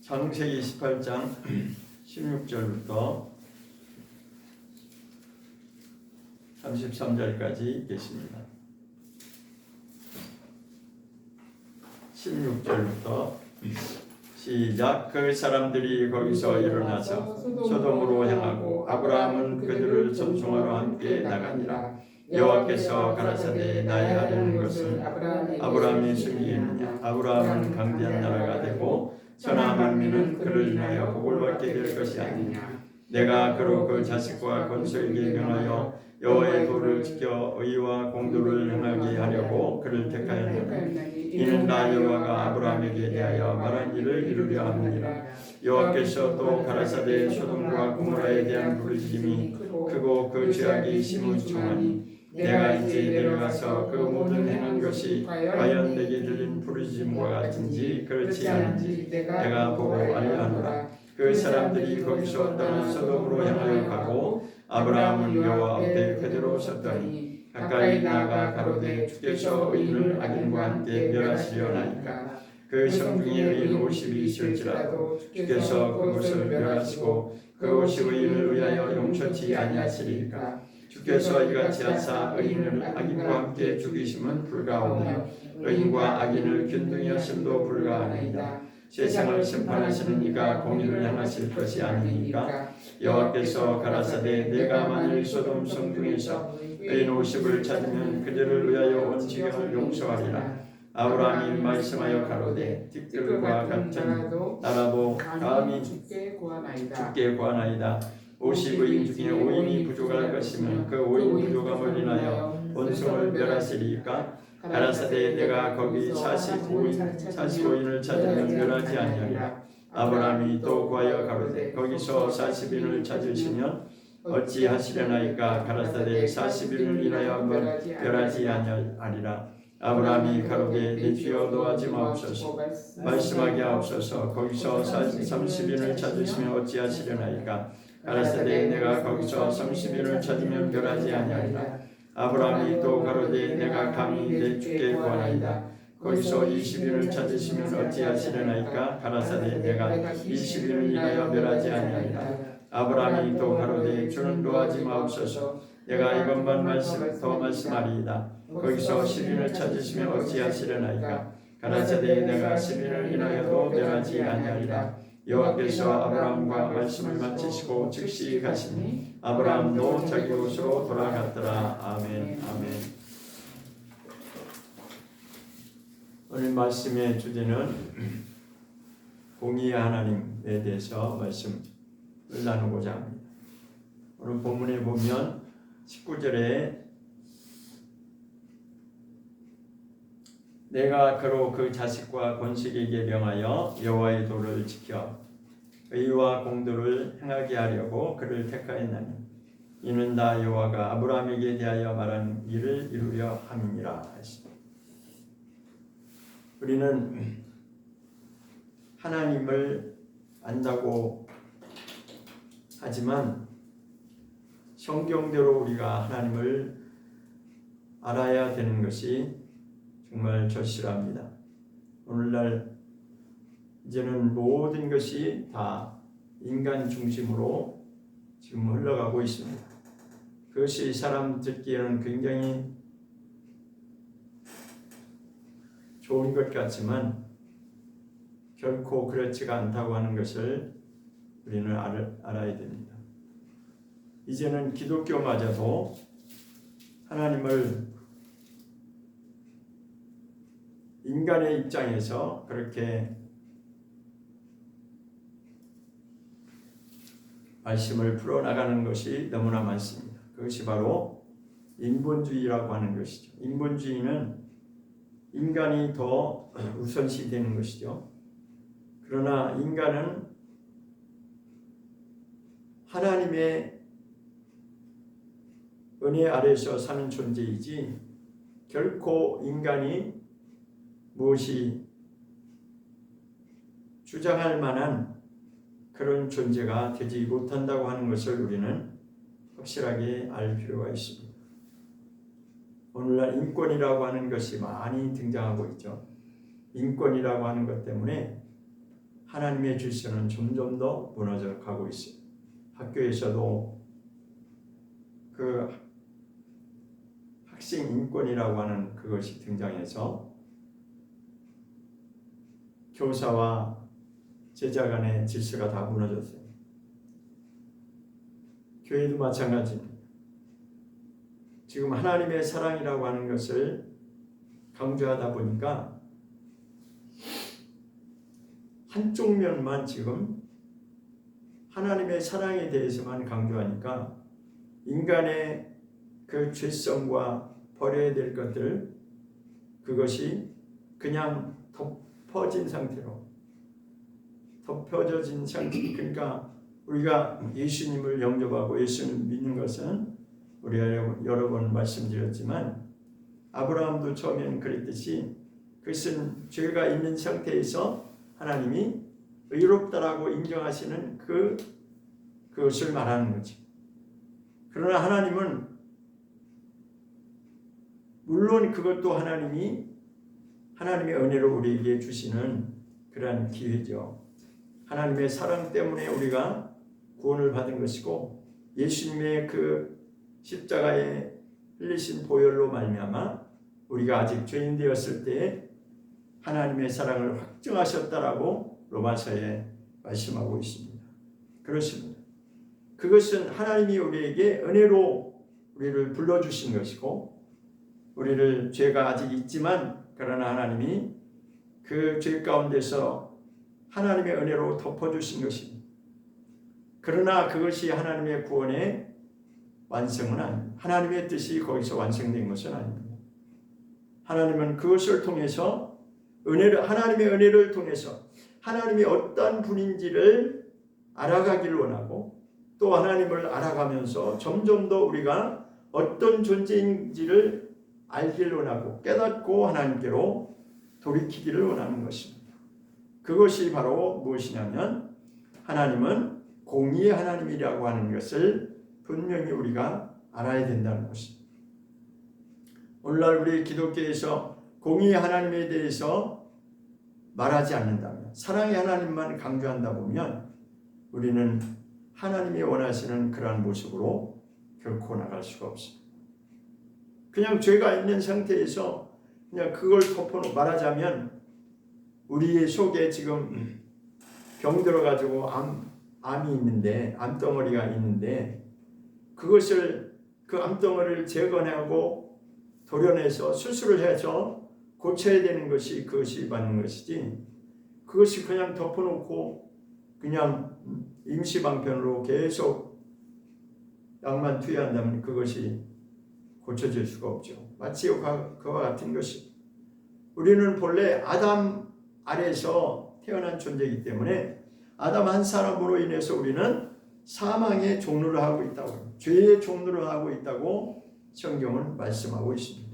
창세기 18장 16절부터 33절까지 읽겠습니다. 16절부터 시작. 그 사람들이 거기서 일어나서 소돔으로 향하고 아브라함은 그들을 전송하러 함께 나가니라. 여호와께서 가라사대 나의 하려는 것은 아브라함이 숨기겠느냐. 아브라함은 강대한 나라가 되고 천하 만민은 그를 인하여 복을 받게 될 것이 아니냐. 내가 그로 그 자식과 권속에게 명하여 여호와의 도를 지켜 의와 공도를 행하게 하려고 그를 택하였느니 이는 나 여호와가 아브라함에게 대하여 말한 일을 이루려 함이니라. 여호와께서 또 가라사대 소돔과 고모라에 대한 부르짖음이 크고 그 죄악이 심무청하니 내가 이제 내려가서 그 모든 행한 것이 과연 내게 들린 부르짖음과 같은지 그렇지 않은지 내가 보고 알려하노라. 그 사람들이 거기서 떠나 소돔으로 향하여 가고 아브라함은 여호와 앞에 그대로 섰더니 가까이 나가 가로되 주께서 의인을 악인과 함께 멸하시려 하니까 그 성중에 의인 50이 있을지라도 주께서 그것을 멸하시고 그 50의인을 위하여 용서치 아니하시리까. 주께서 이같이 하사 의인을 악인과 함께 죽이심은 불가하오며 의인과 악인을 균등히 하심도 불가하나이다. 세상을 심판하시는 이가 공의를 행하실 것이 아니니까. 여호와께서 가라사대 내가 만일 소돔 성중에서 의인 50을 찾으면 그들을 위하여 원칙을 용서하리라. 아브라함이 말씀하여 가로되 뒷뜰과 같은 나라도 감히 주께 구하나이다. 50의인 중에 5인이 부족할 것이면 그 5인 부족함을 인하여 본성을 멸하시리까. 가라사대 내가 거기 45인을 찾으면 멸하지 아니하리라. 아브라함이 또 구하여 가로되 거기서 40인을 찾으시면 어찌하시려나이까. 가라사대 40인을 인하여 멸하지 아니하리라. 아브라함이 가로되 내 주여 노하지 마옵소서. 말씀하게 하옵소서. 거기서 30인을 찾으시면 어찌하시려나이까. 가라사대 내가 거기서 30인을 찾으면 멸하지 아니하리라. 아브라함이 또 가로되 내가 감히 내 주께 구하나이다. 거기서 20인을 찾으시면 어찌하시려나이까. 가라사대 내가 20인을 인하여 멸하지 아니하리라. 아브라함이 또 가로되 주는 노하지 마옵소서. 내가 이것만 더 말씀하리이다. 거기서 10인을 찾으시면 어찌하시려나이까. 가라사대 내가 10인을 인하여도 멸하지 아니하리라. 여호와께서 아브라함과 말씀을 마치시고 즉시 가시니 아브라함도 자기 곳으로 돌아갔더라. 아멘. 아멘. 오늘 말씀의 주제는 공의의 하나님에 대해서 말씀을 나누고자 합니다. 오늘 본문에 보면 19절에 내가 그로 그 자식과 권속에게 명하여 여호와의 도를 지켜 의와 공도를 행하게 하려고 그를 택하였나니 이는 나 여호와가 아브라함에게 대하여 말한 일을 이루려 함이니라 하시니. 우리는 하나님을 안다고 하지만 성경대로 우리가 하나님을 알아야 되는 것이 정말 절실합니다. 오늘날 이제는 모든 것이 다 인간 중심으로 지금 흘러가고 있습니다. 그것이 사람 듣기에는 굉장히 좋은 것 같지만 결코 그렇지가 않다고 하는 것을 우리는 알아야 됩니다. 이제는 기독교마저도 하나님을 인간의 입장에서 그렇게 말씀을 풀어나가는 것이 너무나 많습니다. 그것이 바로 인본주의라고 하는 것이죠. 인본주의는 인간이 더 우선시 되는 것이죠. 그러나 인간은 하나님의 은혜 아래서 사는 존재이지 결코 인간이 무엇이 주장할 만한 그런 존재가 되지 못한다고 하는 것을 우리는 확실하게 알 필요가 있습니다. 오늘날 인권이라고 하는 것이 많이 등장하고 있죠. 인권이라고 하는 것 때문에 하나님의 질서는 점점 더 무너져 가고 있어요. 학교에서도 그 학생 인권이라고 하는 그것이 등장해서 교사와 제자 간의 질서가 다 무너졌어요. 교회도 마찬가지입니다. 지금 하나님의 사랑이라고 하는 것을 강조하다 보니까 한쪽 면만 지금 하나님의 사랑에 대해서만 강조하니까 인간의 그 죄성과 버려야 될 것들, 그것이 그냥 덮어진 상태로, 덮여진 상태. 그러니까 우리가 예수님을 영접하고 예수님을 믿는 것은 우리가 여러 번 말씀드렸지만 아브라함도 처음에는 그랬듯이 그것은 죄가 있는 상태에서 하나님이 의롭다라고 인정하시는 그것을 말하는 거지. 그러나 하나님은 물론 그것도 하나님의 은혜로 우리에게 주시는 그러한 기회죠. 하나님의 사랑 때문에 우리가 구원을 받은 것이고 예수님의 그 십자가에 흘리신 보혈로 말미암아 우리가 아직 죄인 되었을 때 하나님의 사랑을 확증하셨다라고 로마서에 말씀하고 있습니다. 그렇습니다. 그것은 하나님이 우리에게 은혜로 우리를 불러주신 것이고 우리를 죄가 아직 있지만 그러나 하나님이 그 죄 가운데서 하나님의 은혜로 덮어주신 것입니다. 그러나 그것이 하나님의 구원의 완성은 아닙니다. 하나님의 뜻이 거기서 완성된 것은 아닙니다. 하나님은 그것을 통해서 하나님의 은혜를 통해서 하나님이 어떤 분인지를 알아가기를 원하고 또 하나님을 알아가면서 점점 더 우리가 어떤 존재인지를 알기를 원하고 깨닫고 하나님께로 돌이키기를 원하는 것입니다. 그것이 바로 무엇이냐면 하나님은 공의의 하나님이라고 하는 것을 분명히 우리가 알아야 된다는 것입니다. 오늘날 우리 기독교에서 공의의 하나님에 대해서 말하지 않는다면, 사랑의 하나님만 강조한다 보면 우리는 하나님이 원하시는 그러한 모습으로 결코 나갈 수가 없습니다. 그냥 죄가 있는 상태에서 그냥 그걸 덮어놓고 말하자면 우리 속에 지금 병 들어가지고 암이 있는데, 암덩어리가 있는데 그것을 그 암덩어리를 제거하고 도려내서 수술을 해서 고쳐야 되는 것이 그것이 맞는 것이지, 그것이 그냥 덮어놓고 그냥 임시방편으로 계속 약만 투여한다면 그것이 고쳐질 수가 없죠. 마치 그와 같은 것이, 우리는 본래 아담 아래에서 태어난 존재이기 때문에 아담 한 사람으로 인해서 우리는 사망의 종로를 하고 있다고, 죄의 종로를 하고 있다고 성경은 말씀하고 있습니다.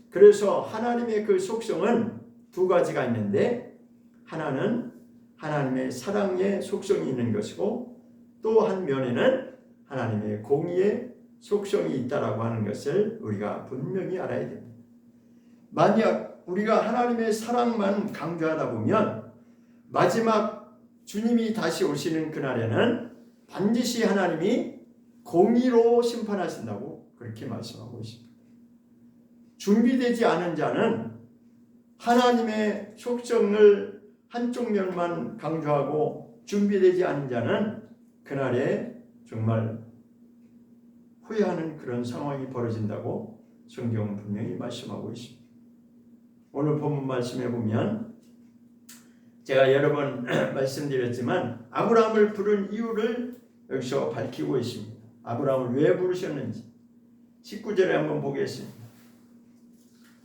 그래서 하나님의 그 속성은 두 가지가 있는데, 하나는 하나님의 사랑의 속성이 있는 것이고 또 한 면에는 하나님의 공의의 속성이 있다라고 하는 것을 우리가 분명히 알아야 됩니다. 만약 우리가 하나님의 사랑만 강조하다 보면 마지막 주님이 다시 오시는 그날에는 반드시 하나님이 공의로 심판하신다고 그렇게 말씀하고 있습니다. 준비되지 않은 자는 하나님의 속성을 한쪽 면만 강조하고 준비되지 않은 자는 그날에 정말 후회하는 그런 상황이 벌어진다고 성경은 분명히 말씀하고 있습니다. 오늘 본문 말씀해 보면 제가 여러 번 말씀드렸지만 아브라함을 부른 이유를 여기서 밝히고 있습니다. 아브라함을 왜 부르셨는지 19절에 한번 보겠습니다.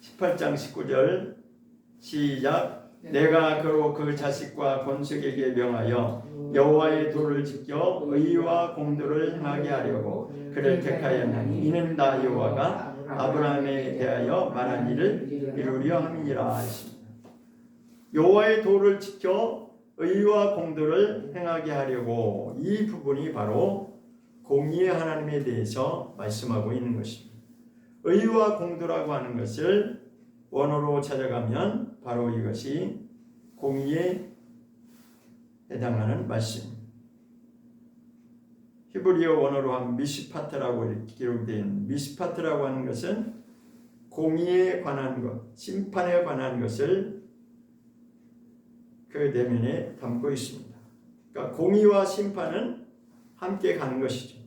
18장 19절 시작. 내가 그로 그 자식과 번식에게 명하여 여호와의 도를 지켜 의와 공도를 행하게 하려고 그를 택하였나니 이는 나 여호와가 아브라함에 대하여 말한 일을 이루려 함이니라 하십니다. 여호와의 도를 지켜 의와 공도를 행하게 하려고, 이 부분이 바로 공의의 하나님에 대해서 말씀하고 있는 것입니다. 의와 공도라고 하는 것을 원어로 찾아가면 바로 이것이 공의의 해당하는 말씀. 히브리어 원어로 하면 미시파트라고 이렇게 기록되어 있는 미시파트라고 하는 것은 공의에 관한 것, 심판에 관한 것을 그 내면에 담고 있습니다. 그러니까 공의와 심판은 함께 가는 것이죠.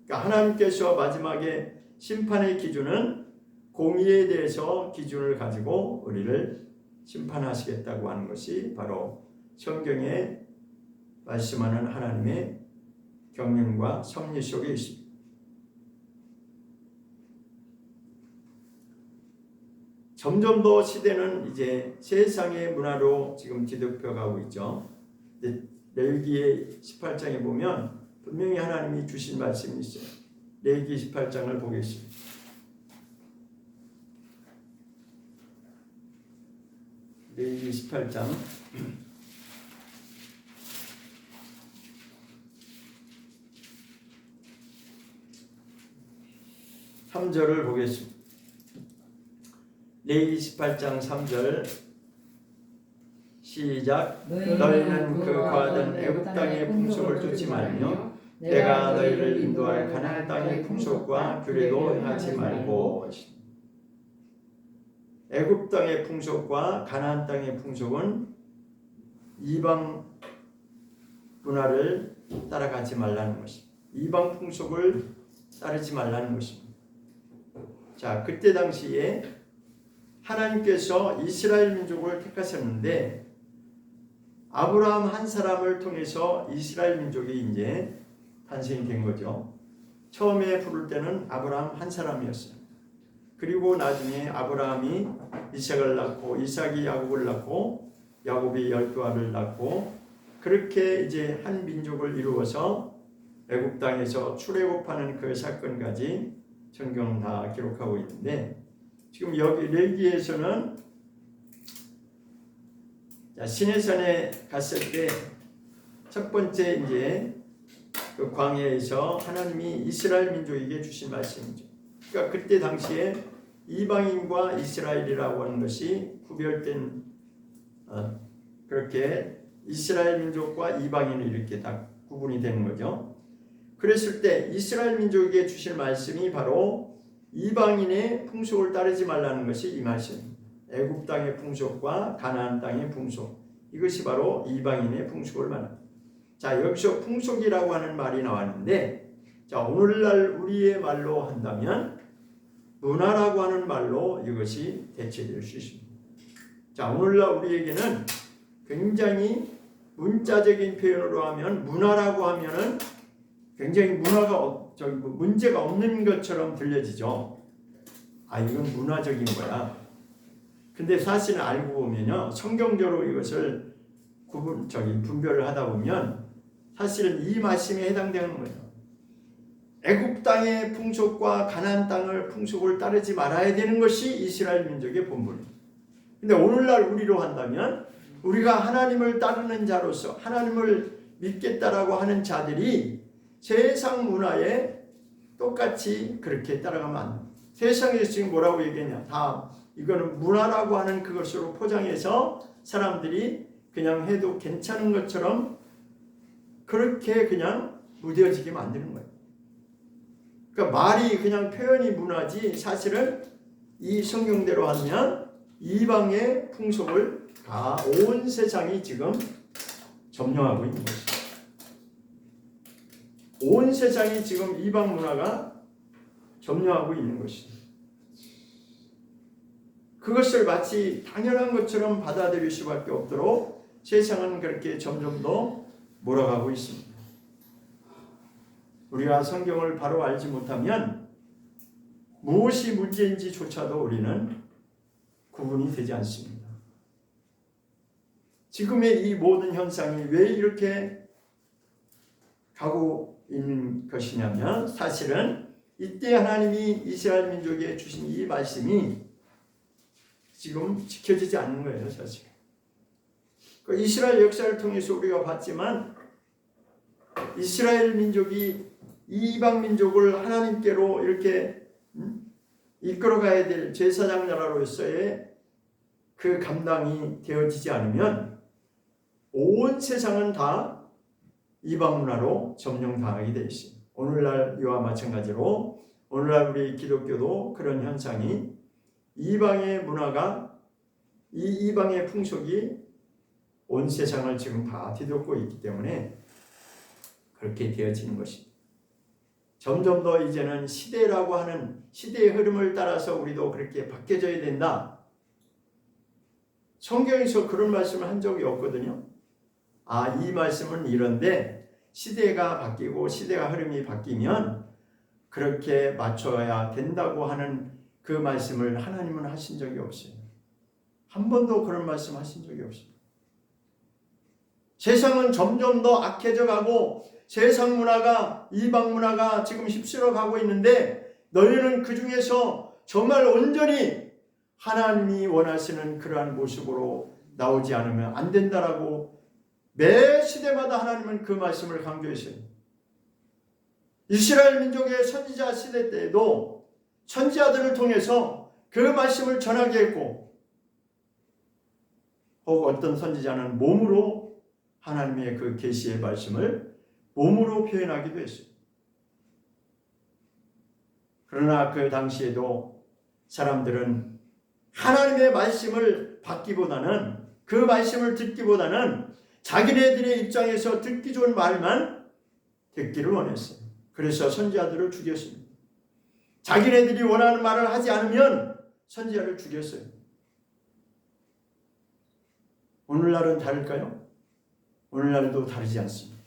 그러니까 하나님께서 마지막에 심판의 기준은 공의에 대해서 기준을 가지고 우리를 심판하시겠다고 하는 것이 바로 성경에 말씀하는 하나님의 경륜과 섭리 속에 있습니다. 점점 더 시대는 이제 세상의 문화로 지금 뒤덮여 가고 있죠. 레위기 18장에 보면 분명히 하나님이 주신 말씀이 있어요. 레위기 18장을 보겠습니다. 레위기 18장 3절을 보겠습니다. 레위기 18장 3절 시작. 너희는 그 거하던 애굽 땅의 풍속을 쫓지 말며 내가 너희를 인도할 가나안 땅의 풍속과 규례도 행하지 말고. 애굽 땅의 풍속과 가나안 땅의 풍속은 이방 문화를 따라가지 말라는 것입니다. 이방 풍속을 따르지 말라는 것입니다. 자, 그때 당시에 하나님께서 이스라엘 민족을 택하셨는데 아브라함 한 사람을 통해서 이스라엘 민족이 이제 탄생이 된 거죠. 처음에 부를 때는 아브라함 한 사람이었어요. 그리고 나중에 아브라함이 이삭을 낳고 이삭이 야곱을 낳고 야곱이 12아를 낳고 그렇게 이제 한 민족을 이루어서 애굽 땅에서 출애굽하는 그 사건까지 성경은 다 기록하고 있는데 지금 여기 레위기에서는 시내산에 갔을 때 첫 번째 이제 그 광야에서 하나님이 이스라엘 민족에게 주신 말씀이죠. 그러니까 그때 당시에 이방인과 이스라엘이라고 하는 것이 구별된 그렇게 이스라엘 민족과 이방인이 이렇게 다 구분이 되는 거죠. 그랬을 때 이스라엘 민족에게 주실 말씀이 바로 이방인의 풍속을 따르지 말라는 것이 이 말씀입니다. 애굽 땅의 풍속과 가나안 땅의 풍속, 이것이 바로 이방인의 풍속을 말합니다. 자, 여기서 풍속이라고 하는 말이 나왔는데, 자, 오늘날 우리의 말로 한다면 문화라고 하는 말로 이것이 대체될 수 있습니다. 자, 오늘날 우리에게는 굉장히 문자적인 표현으로 하면 문화라고 하면은 굉장히 문제가 없는 것처럼 들려지죠. 아, 이건 문화적인 거야. 근데 사실은 알고 보면요, 성경적으로 이것을 분별을 하다 보면 사실은 이 말씀에 해당되는 거예요. 애굽 땅의 풍속과 가나안 땅의 풍속을 따르지 말아야 되는 것이 이스라엘 민족의 본분입니다. 근데 오늘날 우리로 한다면 우리가 하나님을 따르는 자로서 하나님을 믿겠다라고 하는 자들이 세상 문화에 똑같이 그렇게 따라가면 안 됩니다. 세상에서 지금 뭐라고 얘기했냐? 다 이거는 문화라고 하는 그것으로 포장해서 사람들이 그냥 해도 괜찮은 것처럼 그렇게 그냥 무뎌지게 만드는 거예요. 그러니까 말이 그냥 표현이 문화지 사실은 이 성경대로 하면 이방의 풍속을 다 온 세상이 지금 점령하고 있는 것입니다. 온 세상이 지금 이방 문화가 점령하고 있는 것입니다. 그것을 마치 당연한 것처럼 받아들일 수밖에 없도록 세상은 그렇게 점점 더 몰아가고 있습니다. 우리가 성경을 바로 알지 못하면 무엇이 문제인지조차도 우리는 구분이 되지 않습니다. 지금의 이 모든 현상이 왜 이렇게 가고 있는 것이냐면 사실은 이때 하나님이 이스라엘 민족에 주신 이 말씀이 지금 지켜지지 않는 거예요. 사실 그 이스라엘 역사를 통해서 우리가 봤지만 이스라엘 민족이 이방 민족을 하나님께로 이렇게 이끌어가야 될 제사장 나라로서의 그 감당이 되어지지 않으면 온 세상은 다 이방 문화로 점령당하게 되어 있어요. 오늘날 이와 마찬가지로 오늘날 우리 기독교도 그런 현상이 이방의 문화가 이 이방의 풍속이 온 세상을 지금 다 뒤덮고 있기 때문에 그렇게 되어지는 것입니다. 점점 더 이제는 시대라고 하는 시대의 흐름을 따라서 우리도 그렇게 바뀌어져야 된다. 성경에서 그런 말씀을 한 적이 없거든요. 이 말씀은 이런데 시대가 바뀌고 시대가 흐름이 바뀌면 그렇게 맞춰야 된다고 하는 그 말씀을 하나님은 하신 적이 없어요. 한 번도 그런 말씀 하신 적이 없습니다. 세상은 점점 더 악해져 가고 세상 문화가 이방 문화가 지금 휩쓸어 가고 있는데 너희는 그 중에서 정말 온전히 하나님이 원하시는 그러한 모습으로 나오지 않으면 안 된다라고 매 시대마다 하나님은 그 말씀을 강조했어요. 이스라엘 민족의 선지자 시대 때에도 선지자들을 통해서 그 말씀을 전하게 했고 혹 어떤 선지자는 몸으로 하나님의 그 계시의 말씀을 몸으로 표현하기도 했어요. 그러나 그 당시에도 사람들은 하나님의 말씀을 받기보다는 그 말씀을 듣기보다는 자기네들의 입장에서 듣기 좋은 말만 듣기를 원했어요. 그래서 선지자들을 죽였습니다. 자기네들이 원하는 말을 하지 않으면 선지자를 죽였어요. 오늘날은 다를까요? 오늘날도 다르지 않습니다.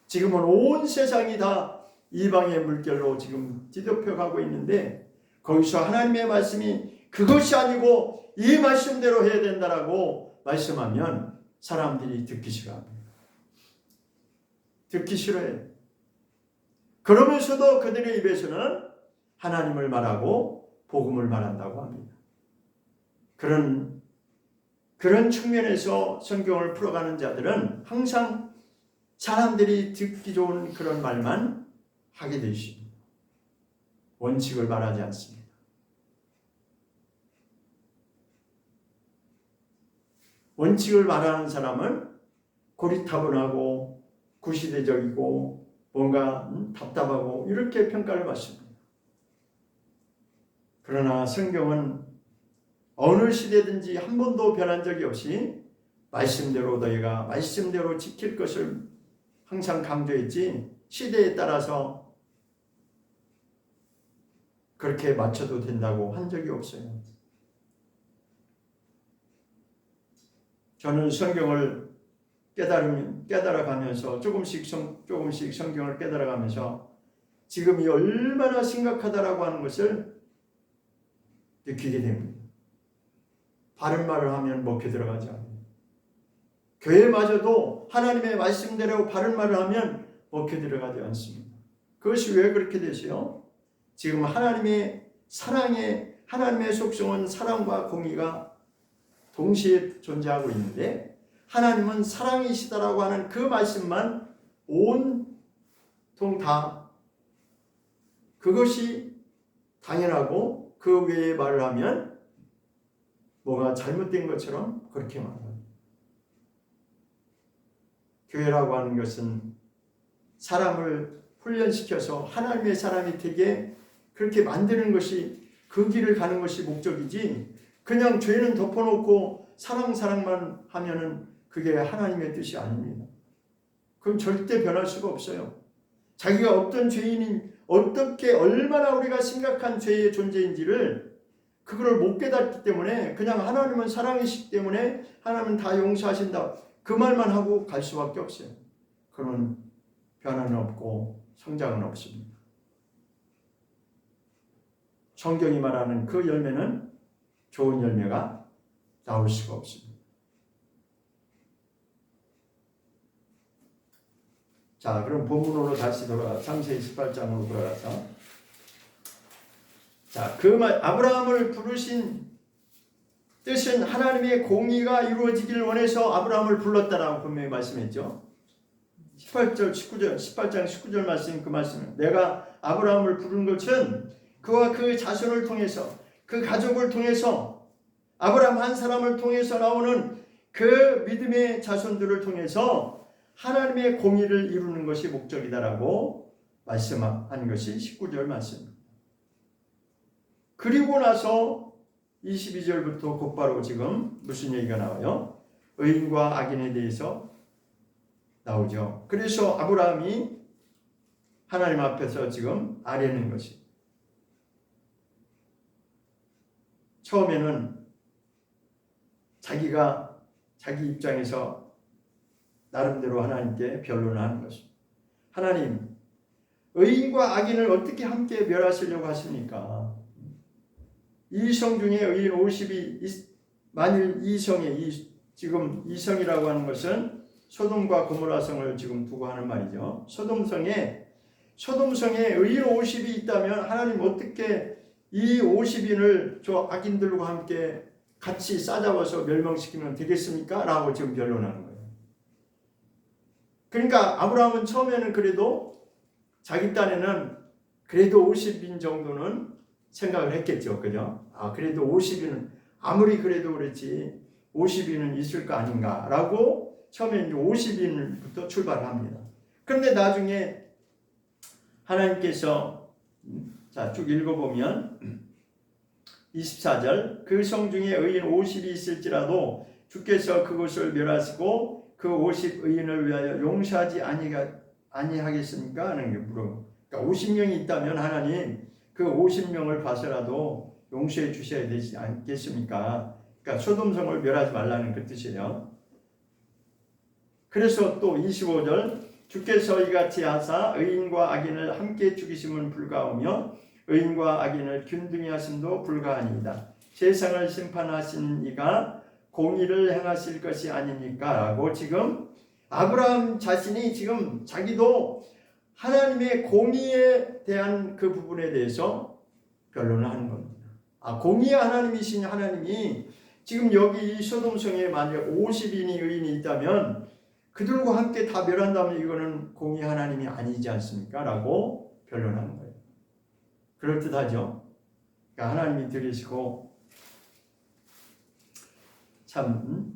지금은 온 세상이 다 이방의 물결로 지금 뒤덮여가고 있는데 거기서 하나님의 말씀이 그것이 아니고 이 말씀대로 해야 된다라고 말씀하면 사람들이 듣기 싫어합니다. 듣기 싫어해요. 그러면서도 그들의 입에서는 하나님을 말하고 복음을 말한다고 합니다. 그런 측면에서 성경을 풀어가는 자들은 항상 사람들이 듣기 좋은 그런 말만 하게 되십니다. 원칙을 말하지 않습니다. 원칙을 말하는 사람은 고리타분하고 구시대적이고 뭔가 답답하고 이렇게 평가를 받습니다. 그러나 성경은 어느 시대든지 한 번도 변한 적이 없이 말씀대로 너희가 말씀대로 지킬 것을 항상 강조했지 시대에 따라서 그렇게 맞춰도 된다고 한 적이 없어요. 저는 성경을 깨달아가면서 조금씩 성경을 깨달아가면서 지금이 얼마나 심각하다라고 하는 것을 느끼게 됩니다. 바른 말을 하면 먹혀 들어가지 않아요. 교회마저도 하나님의 말씀대로 바른 말을 하면 먹혀 들어가지 않습니다. 그것이 왜 그렇게 되세요? 지금 하나님의 속성은 사랑과 공의가 동시에 존재하고 있는데 하나님은 사랑이시다라고 하는 그 말씀만 온통 다 그것이 당연하고 그 외의 말을 하면 뭐가 잘못된 것처럼 그렇게 말합니다. 교회라고 하는 것은 사람을 훈련시켜서 하나님의 사람이 되게 그렇게 만드는 것이 그 길을 가는 것이 목적이지 그냥 죄는 덮어놓고 사랑만 하면은 그게 하나님의 뜻이 아닙니다. 그럼 절대 변할 수가 없어요. 자기가 어떤 죄인인 어떻게 얼마나 우리가 심각한 죄의 존재인지를 그걸 못 깨닫기 때문에 그냥 하나님은 사랑이시기 때문에 하나님은 다 용서하신다. 그 말만 하고 갈 수밖에 없어요. 그런 변화는 없고 성장은 없습니다. 성경이 말하는 그 열매는 좋은 열매가 나올 수가 없습니다. 자, 그럼 본문으로 다시 창세기 18장으로 돌아가서 자, 그 말 아브라함을 부르신 뜻은 하나님의 공의가 이루어지기를 원해서 아브라함을 불렀다라고 분명히 말씀했죠. 18장 19절 말씀 그 말씀은 내가 아브라함을 부른 것은 그와 그 자손을 통해서 그 가족을 통해서 아브라함 한 사람을 통해서 나오는 그 믿음의 자손들을 통해서 하나님의 공의를 이루는 것이 목적이다라고 말씀한 것이 19절 말씀입니다. 그리고 나서 22절부터 곧바로 지금 무슨 얘기가 나와요? 의인과 악인에 대해서 나오죠. 그래서 아브라함이 하나님 앞에서 지금 아뢰는 것이, 처음에는 자기 입장에서 나름대로 하나님께 변론을 하는 것입니다. 하나님, 의인과 악인을 어떻게 함께 멸하시려고 하십니까? 이 성 중에 의인 50이 만일 이 성에 지금 이 성이라고 하는 것은 소돔과 고모라 성을 지금 두고 하는 말이죠. 소돔성에 의인 50이 있다면 하나님 어떻게 이 50인을 저 악인들과 함께 같이 싸잡아서 멸망시키면 되겠습니까? 라고 지금 변론하는 거예요. 그러니까 아브라함은 처음에는 그래도 자기 딴에는 그래도 50인 정도는 생각을 했겠죠. 그죠? 그래도 50인은 아무리 그래도 그렇지 50인은 있을 거 아닌가 라고 처음에 이제 50인부터 출발합니다. 그런데 나중에 하나님께서 쭉 읽어보면 24절 그 성 중에 의인 50이 있을지라도 주께서 그것을 멸하시고 그 50의인을 위하여 용서하지 아니하겠습니까? 하는 게 물어. 그러니까 50명이 있다면 하나님 그 50명을 봐서라도 용서해 주셔야 되지 않겠습니까? 그러니까 소돔성을 멸하지 말라는 그 뜻이에요. 그래서 또 25절 주께서 이같이 하사 의인과 악인을 함께 죽이심은 불가하며 의인과 악인을 균등히 하심도 불가하니이다. 세상을 심판하신 이가 공의를 행하실 것이 아닙니까? 라고 지금 아브라함 자신이 지금 자기도 하나님의 공의에 대한 그 부분에 대해서 변론을 하는 겁니다. 공의의 하나님이신 하나님이 지금 여기 이 소돔성에 만약 50인이 의인이 있다면 그들과 함께 다 멸한다면 이거는 공의 하나님이 아니지 않습니까? 라고 변론하는 거예요. 그럴듯하죠. 그러니까 하나님이 들으시고 참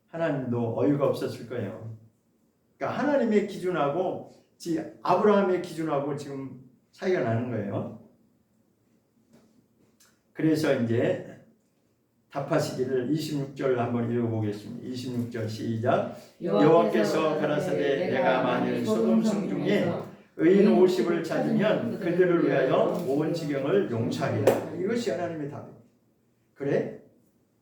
하나님도 어이가 없었을 거예요. 그러니까 하나님의 기준하고 아브라함의 기준하고 지금 차이가 나는 거예요. 그래서 이제 답하시기를 26절 한번 읽어보겠습니다. 26절 시작. 여호와께서 가라사대 내가 만일 소돔성 중에 의인 50을 찾으면 그들을 위하여 온 지경을 용서하리라. 이것이 하나님의 답이에요. 그래?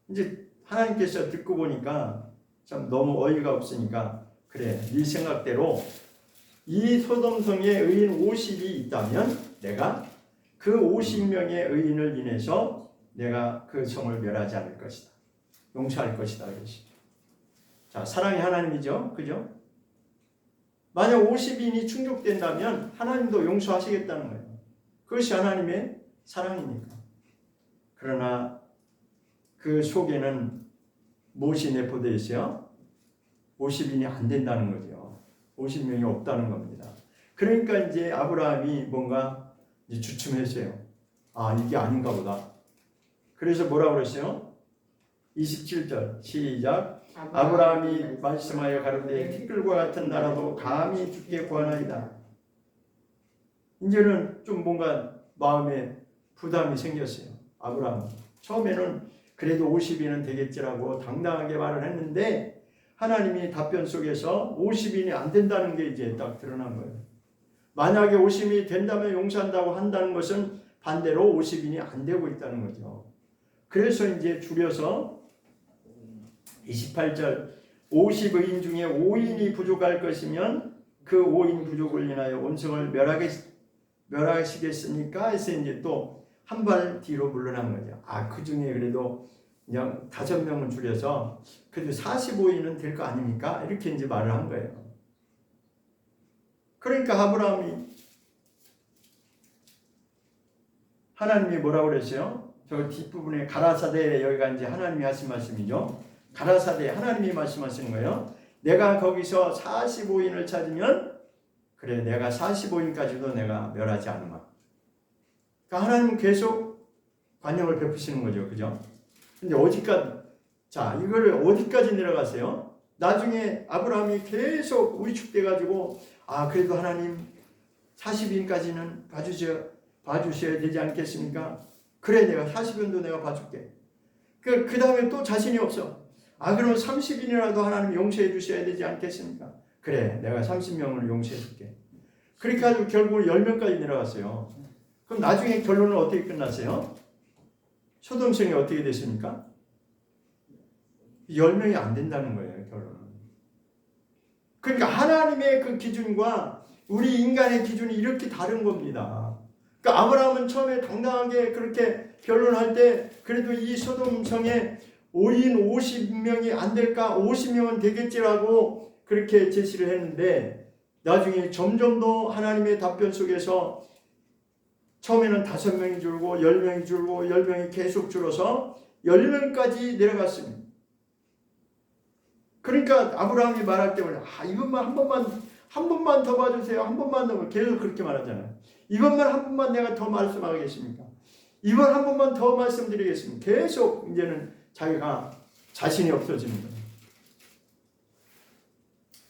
이제 하나님께서 듣고 보니까 참 너무 어이가 없으니까 그래, 네 생각대로 이 소돔성에 의인 50이 있다면 내가 그 50명의 의인을 인해서 내가 그 성을 멸하지 않을 것이다. 용서할 것이다. 그러시죠. 자, 사랑의 하나님이죠. 그죠? 만약 50인이 충족된다면 하나님도 용서하시겠다는 거예요. 그것이 하나님의 사랑이니까. 그러나 그 속에는 무엇이 내포되어 있어요? 50인이 안 된다는 거죠. 50명이 없다는 겁니다. 그러니까 이제 아브라함이 뭔가 이제 주춤했어요. 이게 아닌가 보다. 그래서 뭐라고 그랬어요? 27절 시작. 아브라함이 말씀하여 가로되 티끌과 같은 나라도 감히 주께 구하나이다. 이제는 좀 뭔가 마음에 부담이 생겼어요. 아브라함 처음에는 그래도 50인은 되겠지라고 당당하게 말을 했는데 하나님이 답변 속에서 50인이 안 된다는 게 이제 딱 드러난 거예요. 만약에 50인이 된다면 용서한다고 한다는 것은 반대로 50인이 안 되고 있다는 거죠. 그래서 이제 줄여서 28절 50의인 중에 5인이 부족할 것이면 그 5인 부족을 인하여 온성을 멸하시겠습니까? 해서 이제 또 한 발 뒤로 물러난 거죠. 그 중에 그래도 그냥 5명은 줄여서 그래도 45인은 될 거 아닙니까? 이렇게 이제 말을 한 거예요. 그러니까 아브라함이 하나님이 뭐라고 그랬어요? 저 뒷부분에 가라사대, 여기가 이제 하나님이 하신 말씀이죠. 가라사대, 하나님이 말씀하시는 거예요. 내가 거기서 45인을 찾으면 그래, 내가 45인까지도 내가 멸하지 않으마. 그러니까 하나님은 계속 관용을 베푸시는 거죠. 그죠? 근데 자, 이거를 어디까지 내려갔어요? 나중에 아브라함이 계속 위축돼 가지고 그래도 하나님 40인까지는 봐주셔야 되지 않겠습니까? 그래, 내가 40인도 내가 봐줄게. 그 다음에 또 자신이 없어. 그러면 30인이라도 하나님 용서해 주셔야 되지 않겠습니까? 그래, 내가 30명을 용서해 줄게. 그렇게 해가지고 결국 10명까지 내려갔어요. 그럼 나중에 결론은 어떻게 끝났어요? 소돔성이 어떻게 됐습니까? 10명이 안 된다는 거예요, 결론은. 그러니까 하나님의 그 기준과 우리 인간의 기준이 이렇게 다른 겁니다. 그러니까 아브라함은 처음에 당당하게 그렇게 결론할 때 그래도 이 소돔성에 5인 50명이 안 될까? 50명은 되겠지라고 그렇게 제시를 했는데 나중에 점점 더 하나님의 답변 속에서 처음에는 5명이 줄고 10명이 줄고 10명이 계속 줄어서 10명까지 내려갔습니다. 그러니까 아브라함이 말할 때마다 이것만 한 번만 더 봐주세요. 한 번만 더 계속 그렇게 말하잖아요. 이번만 한 번만 내가 더 말씀하겠습니까? 이번 한 번만 더 말씀드리겠습니다. 계속 이제는 자기가 자신이 없어지는 거예요.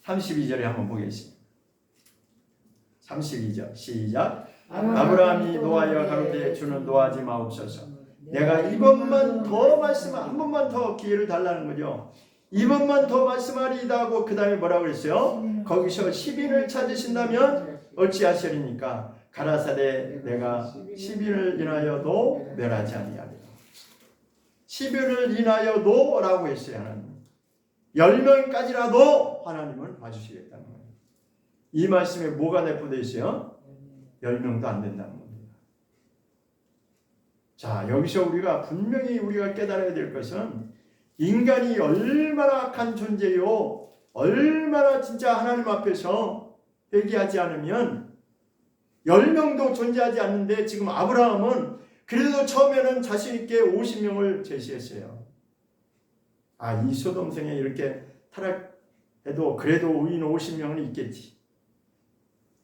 32절에 한번 보겠습니다. 32절 시작. 아브라함이 노하여 가로되 주는 노하지 마옵소서. 내가 이번만 더 한 번만 더 기회를 달라는 거죠. 이번만 더 말씀하리이다 하고 그 다음에 뭐라고 그랬어요? 거기서 10인을 찾으신다면 어찌하시리니까 가라사대 내가 10인을 인하여도 멸하지 아니하리라. 10인을 인하여도 라고 했어요. 하나님 10명까지라도 하나님은 봐주시겠다는 거예요. 이 말씀에 뭐가 내포되어 있어요? 10명도 안 된다는 겁니다. 자, 여기서 분명히 우리가 깨달아야 될 것은 인간이 얼마나 악한 존재요, 얼마나 진짜 하나님 앞에서 회개하지 않으면 10명도 존재하지 않는데 지금 아브라함은 그래도 처음에는 자신 있게 50명을 제시했어요. 이 소돔성에 이렇게 타락해도 그래도 의인 50명은 있겠지.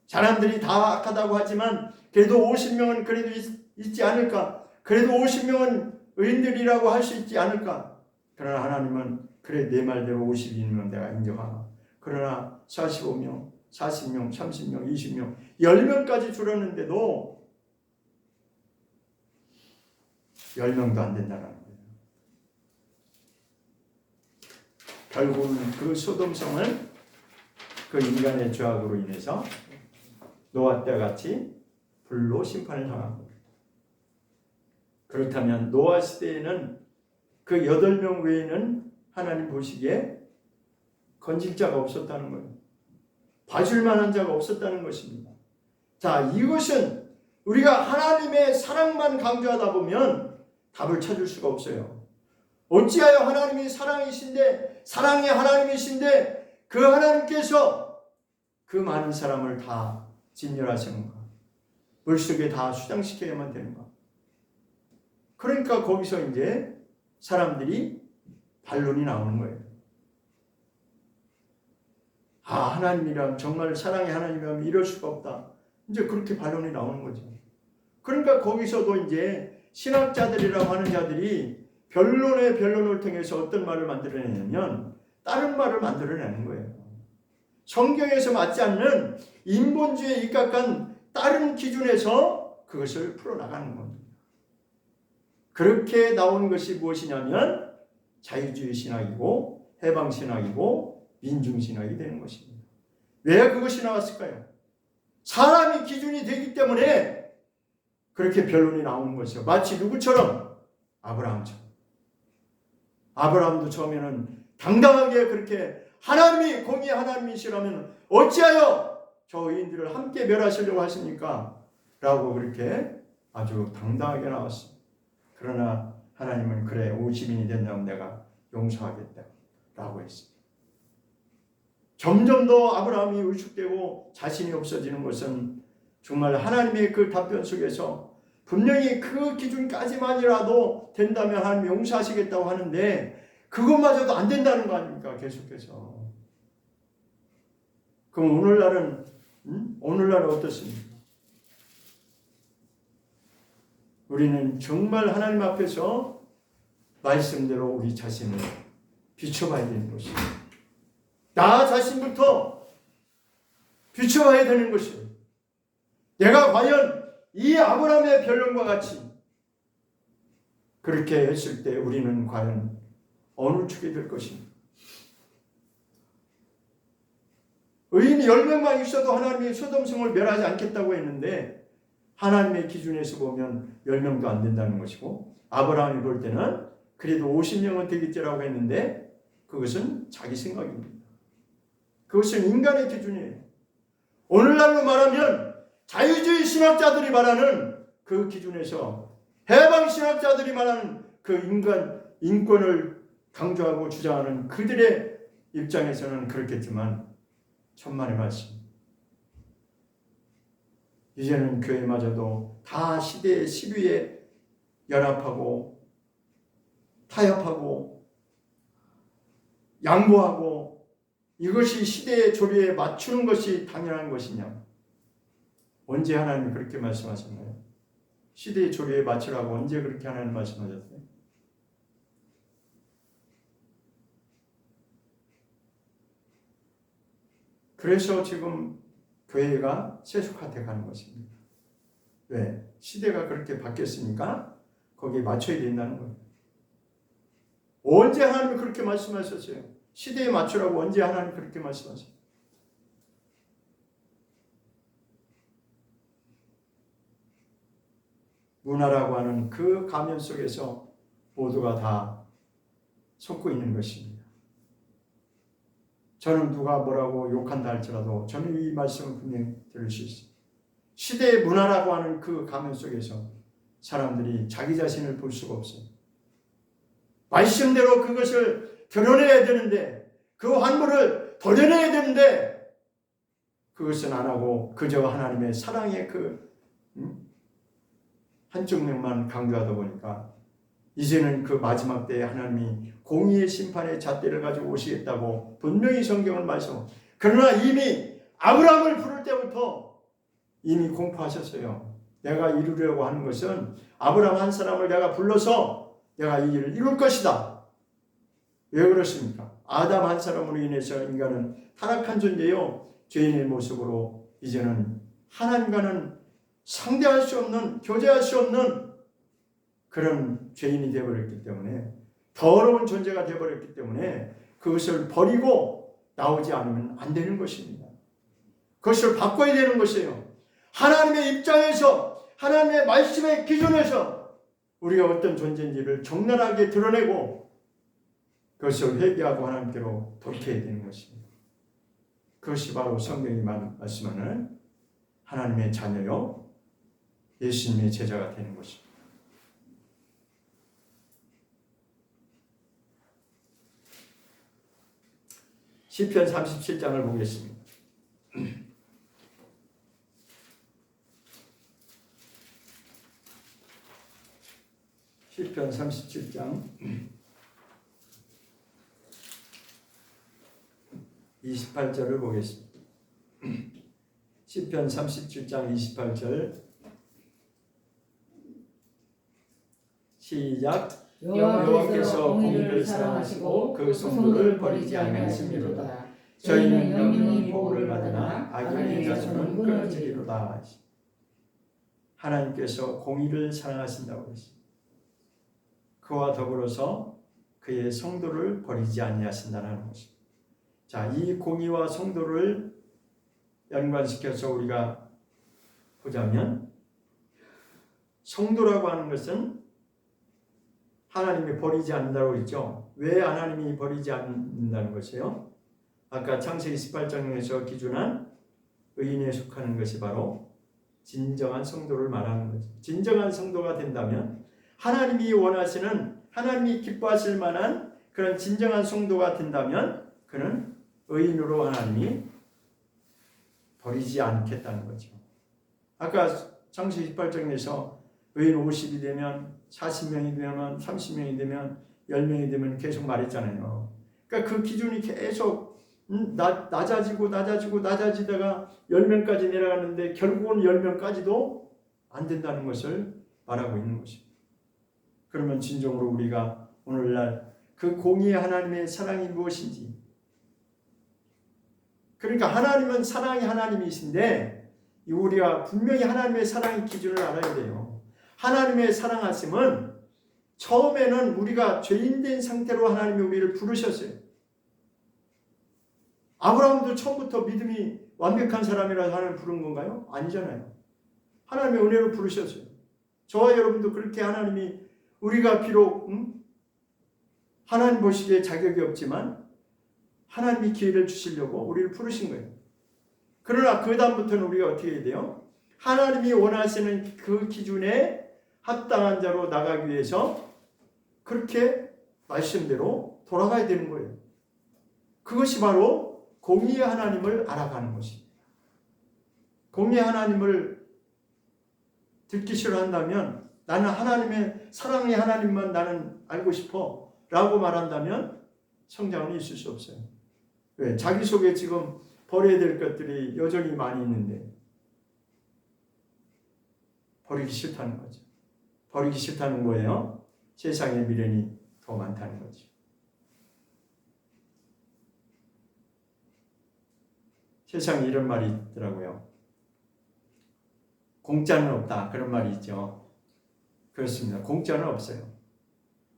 사람들이 다 악하다고 하지만 그래도 50명은 그래도 있지 않을까? 그래도 50명은 의인들이라고 할 수 있지 않을까? 그러나 하나님은 그래 내 말대로 50인이면 내가 인정하나. 그러나 45명, 40명, 30명, 20명, 10명까지 줄었는데도 10명도 안 된다는 거예요. 결국은 그 소돔성은 그 인간의 죄악으로 인해서 노아 때와 같이 불로 심판을 당한 겁니다. 그렇다면 노아 시대에는 그 8명 외에는 하나님 보시기에 건질 자가 없었다는 거예요. 봐줄 만한 자가 없었다는 것입니다. 자, 이것은 우리가 하나님의 사랑만 강조하다 보면 답을 찾을 수가 없어요. 어찌하여 하나님이 사랑의 하나님이신데 그 하나님께서 그 많은 사람을 다 진멸하시는가? 물속에 다 수장시켜야만 되는가? 그러니까 거기서 이제 사람들이 반론이 나오는 거예요. 하나님이란 정말 사랑의 하나님이라면 이럴 수가 없다. 이제 그렇게 반론이 나오는 거죠. 그러니까 거기서도 이제 신학자들이라고 하는 자들이 변론을 통해서 어떤 말을 만들어내냐면 다른 말을 만들어내는 거예요. 성경에서 맞지 않는 인본주의에 입각한 다른 기준에서 그것을 풀어나가는 겁니다. 그렇게 나온 것이 무엇이냐면 자유주의 신학이고 해방신학이고 민중신학이 되는 것입니다. 왜 그것이 나왔을까요? 사람이 기준이 되기 때문에 그렇게 변론이 나오는 것이죠. 마치 누구처럼? 아브라함처럼. 아브라함도 처음에는 당당하게 그렇게 하나님이 공의의 하나님이시라면 어찌하여 저 의인들을 함께 멸하시려고 하십니까? 라고 그렇게 아주 당당하게 나왔습니다. 그러나 하나님은 그래 50인이 된다면 내가 용서하겠다 라고 했습니다. 점점 더 아브라함이 위축되고 자신이 없어지는 것은 정말 하나님의 그 답변 속에서 분명히 그 기준까지만이라도 된다면 하나님이 용서하시겠다고 하는데 그것마저도 안 된다는 거 아닙니까? 계속해서. 그럼 오늘날은 어떻습니까? 우리는 정말 하나님 앞에서 말씀대로 우리 자신을 비춰봐야 되는 것이에요. 나 자신부터 비춰봐야 되는 것이에요. 내가 과연 이 아브라함의 변론과 같이 그렇게 했을 때 우리는 과연 어느 축이 될 것인가? 의인이 10명만 있어도 하나님이 소돔성을 멸하지 않겠다고 했는데 하나님의 기준에서 보면 10명도 안 된다는 것이고, 아브라함이 볼 때는 그래도 50명은 되겠지라고 했는데 그것은 자기 생각입니다. 그것은 인간의 기준이에요. 오늘날로 말하면 자유주의 신학자들이 말하는 그 기준에서, 해방 신학자들이 말하는 그 인권을 강조하고 주장하는 그들의 입장에서는 그렇겠지만 천만의 말씀, 이제는 교회마저도 다 시대의 시류에 연합하고 타협하고 양보하고 이것이 시대의 조류에 맞추는 것이 당연한 것이냐? 언제 하나님이 그렇게 말씀하셨나요? 시대의 조류에 맞추라고 언제 그렇게 하나님 말씀하셨어요? 그래서 지금 교회가 세속화돼 가는 것입니다. 왜? 시대가 그렇게 바뀌었으니까 거기에 맞춰야 된다는 거예요. 언제 하나님이 그렇게 말씀하셨어요? 시대에 맞추라고 언제 하나님이 그렇게 말씀하셨어요? 문화라고 하는 그 가면 속에서 모두가 다 속고 있는 것입니다. 저는 누가 뭐라고 욕한다 할지라도 저는 이 말씀을 분명히 들을 수 있어요. 시대의 문화라고 하는 그 가면 속에서 사람들이 자기 자신을 볼 수가 없어요. 말씀대로 그것을 드러내야 되는데, 그 환물을 도려내야 되는데 그것은 안 하고 그저 하나님의 사랑의 그 한쪽 면만 강조하다 보니까 이제는 그 마지막 때에 하나님이 공의의 심판의 잣대를 가지고 오시겠다고 분명히 성경을 말씀. 그러나 이미 아브라함을 부를 때부터 이미 공포하셨어요. 내가 이루려고 하는 것은 아브라함 한 사람을 내가 불러서 내가 이 일을 이룰 것이다. 왜 그렇습니까? 아담 한 사람으로 인해서 인간은 타락한 존재요, 죄인의 모습으로 이제는 하나님과는 상대할 수 없는, 교제할 수 없는 그런 죄인이 되어버렸기 때문에, 더러운 존재가 되어버렸기 때문에 그것을 버리고 나오지 않으면 안 되는 것입니다. 그것을 바꿔야 되는 것이에요. 하나님의 입장에서, 하나님의 말씀의 기준에서 우리가 어떤 존재인지를 적나라하게 드러내고 그것을 회개하고 하나님께로 돌이켜야 되는 것입니다. 그것이 바로 성경이 말씀하는 하나님의 자녀요, 예수님의 제자가 되는 것입니다. 시편 37장을 보겠습니다. 시편 37장 28절을 보겠습니다. 시편 37장 28절 시작. 여호와께서 공의를 사랑하시고 그 성도를 버리지 아니하심이로다. 저희는 영영이 보호를 받으나 악인의 자손은 끊어지리로다. 하나님께서 공의를 사랑하신다고 했습니다. 그와 더불어서 그의 성도를 버리지 아니하신다는 것입니다. 자, 이 공의와 성도를 연관시켜서 우리가 보자면, 성도라고 하는 것은 하나님이 버리지 않는다고 했죠. 왜 하나님이 버리지 않는다는 것이에요? 아까 창세기 18장에서 기준한 의인에 속하는 것이 바로 진정한 성도를 말하는 거죠. 진정한 성도가 된다면, 하나님이 원하시는, 하나님이 기뻐하실 만한 그런 진정한 성도가 된다면 그는 의인으로 하나님이 버리지 않겠다는 거죠. 아까 창세기 18장에서 의인 50이 되면, 40명이 되면, 30명이 되면, 10명이 되면 계속 말했잖아요. 그러니까 그 기준이 계속 낮아지다가 10명까지 내려가는데 결국은 10명까지도 안 된다는 것을 말하고 있는 것입니다. 그러면 진정으로 우리가 오늘날 그 그 공의의 하나님의 사랑이 무엇인지. 그러니까 하나님은 사랑이 하나님이신데 우리가 분명히 하나님의 사랑의 기준을 알아야 돼요. 하나님의 사랑하심은 처음에는 우리가 죄인된 상태로 하나님이 우리를 부르셨어요. 아브라함도 처음부터 믿음이 완벽한 사람이라서 하나님 부른 건가요? 아니잖아요. 하나님의 은혜로 부르셨어요. 저와 여러분도 그렇게 하나님이 우리가 비록 하나님 보시기에 자격이 없지만 하나님이 기회를 주시려고 우리를 부르신 거예요. 그러나 그 다음부터는 우리가 어떻게 해야 돼요? 하나님이 원하시는 그 기준에 합당한 자로 나가기 위해서 그렇게 말씀대로 돌아가야 되는 거예요. 그것이 바로 공의의 하나님을 알아가는 것입니다. 공의의 하나님을 듣기 싫어한다면 나는 하나님의 사랑의 하나님만 나는 알고 싶어 라고 말한다면 성장은 있을 수 없어요. 왜? 자기 속에 지금 버려야 될 것들이 여전히 많이 있는데 버리기 싫다는 거죠. 버리기 싫다는 거예요. 세상에 미련이 더 많다는 거죠. 세상에 이런 말이 있더라고요. 공짜는 없다. 그런 말이 있죠. 그렇습니다. 공짜는 없어요.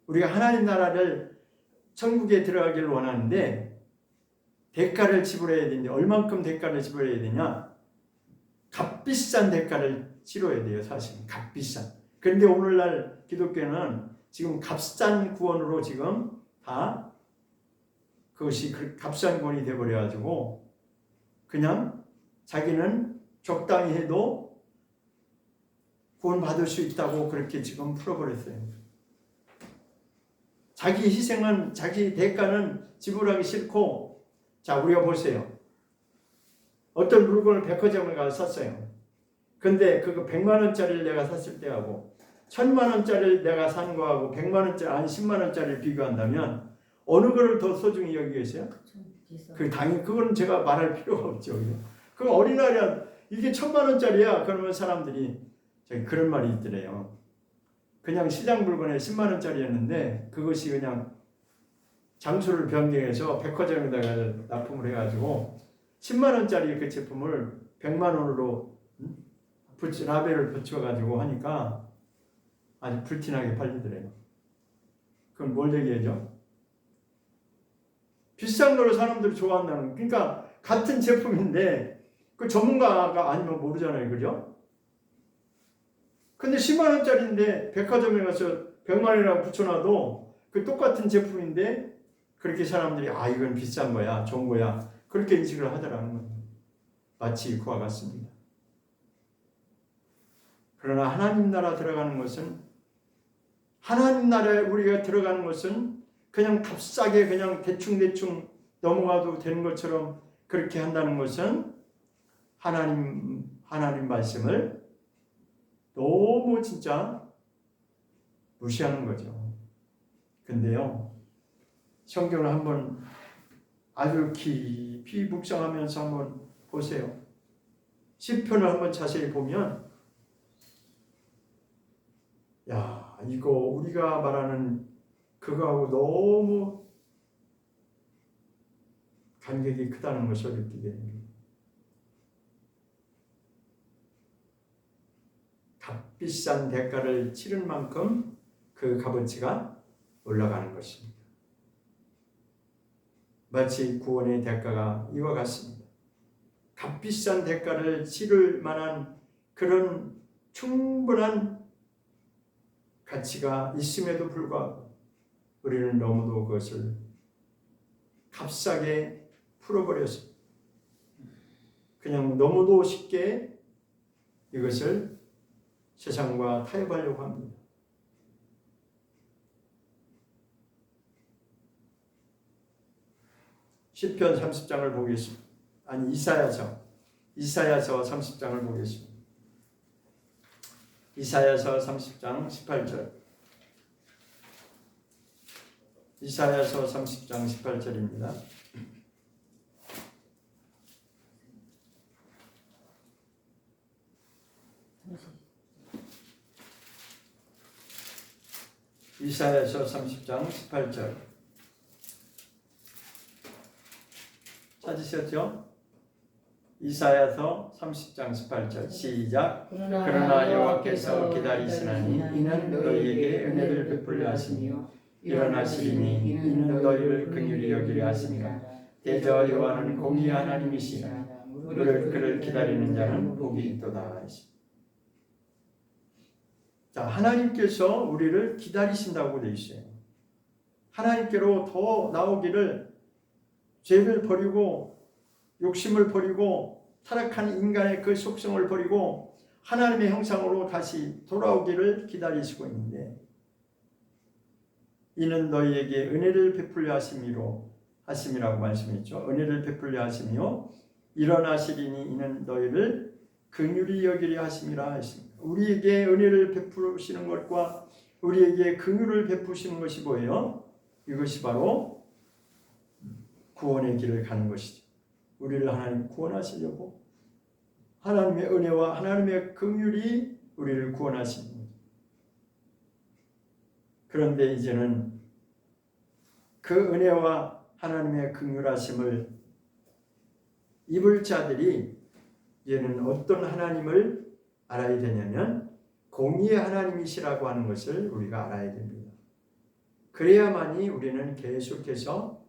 우리가 하나님 나라를 천국에 들어가기를 원하는데 대가를 지불해야 되는데 얼만큼 대가를 지불해야 되냐? 값비싼 대가를 치러야 돼요. 사실 값비싼. 그런데 오늘날 기독교는 지금 값싼 구원으로 지금 다 그것이 값싼 구원이 되어버려가지고 그냥 자기는 적당히 해도 구원받을 수 있다고 그렇게 지금 풀어버렸어요. 자기 희생은 자기 대가는 지불하기 싫고 자 우리가 보세요. 어떤 물건을 백화점에 가서 샀어요. 근데 그거 100만 원짜리를 내가 샀을 때하고 1000만 원짜리를 내가 산 거하고 100만 원짜리 한 10만 원짜리를 비교한다면 어느 거를 더 소중히 여기겠어요? 그 당연히 그거는 제가 말할 필요가 없죠. 그 어린아이야 이게 1000만 원짜리야. 그러면 사람들이 그런 말이 있더래요. 그냥 시장 물건에 10만 원짜리였는데 그것이 그냥 장소를 변경해서 백화점에다가 납품을 해가지고 10만 원짜리 그 제품을 100만 원으로 라벨을 붙여가지고 하니까 아주 불티나게 팔리더래요. 그건 뭘 얘기하죠? 비싼 거를 사람들이 좋아한다는. 그러니까 같은 제품인데 그 전문가가 아니면 모르잖아요. 그죠? 근데 10만 원짜리인데 백화점에 가서 100만 원이라고 붙여놔도 그 똑같은 제품인데 그렇게 사람들이 아 이건 비싼 거야 좋은 거야 그렇게 인식을 하더라는 거예요. 마치 그와 같습니다. 그러나 하나님 나라 들어가는 것은 하나님 나라에 우리가 들어가는 것은 그냥 값싸게 그냥 대충 넘어가도 되는 것처럼 그렇게 한다는 것은 하나님 말씀을 너무 진짜 무시하는 거죠. 근데요, 성경을 한번 아주 깊이 묵상하면서 한번 보세요. 시편을 한번 자세히 보면, 야, 이거 우리가 말하는 그거하고 너무 간격이 크다는 것을 느끼게 됩니다. 값비싼 대가를 치를 만큼 그 값어치가 올라가는 것입니다. 마치 구원의 대가가 이와 같습니다. 값비싼 대가를 치를 만한 그런 충분한 가치가 있음에도 불구하고 우리는 너무도 그것을 값싸게 풀어버려서 그냥 너무도 쉽게 이것을 세상과 타협하려고 합니다. 시편 30장을 보겠습니다. 아니 이사야서 30장을 보겠습니다. 이사야서 30장 18절. 이사야서 30장 18절입니다. 이사야서 30장 18절. 찾으셨죠? 이사야서 30장 18절 시작. 그러나 여호와께서 기다리시나니 이는 너희에게 은혜를 베풀려 하시며 일어나시리니 이는 너희를 긍휼히 여기려 하심이라. 대저 여호와는 공의의 하나님이시라. 그를 기다리는 자는 복이 있도다. 자, 하나님께서 우리를 기다리신다고 되어 있어요. 하나님께로 더 나오기를, 죄를 버리고 욕심을 버리고 타락한 인간의 그 속성을 버리고 하나님의 형상으로 다시 돌아오기를 기다리시고 있는데, 이는 너희에게 은혜를 베풀려 하심이라고 말씀했죠. 은혜를 베풀려 하시며 일어나시리니 이는 너희를 긍휼히 여기려 하심이라 했습니다. 우리에게 은혜를 베푸시는 것과 우리에게 긍휼을 베푸시는 것이 뭐예요? 이것이 바로 구원의 길을 가는 것이죠. 우리를 하나님 구원하시려고 하나님의 은혜와 하나님의 긍휼이 우리를 구원하시는 거죠. 그런데 이제는 그 은혜와 하나님의 긍휼하심을 입을 자들이 이제는 어떤 하나님을 알아야 되냐면 공의의 하나님이시라고 하는 것을 우리가 알아야 됩니다. 그래야만이 우리는 계속해서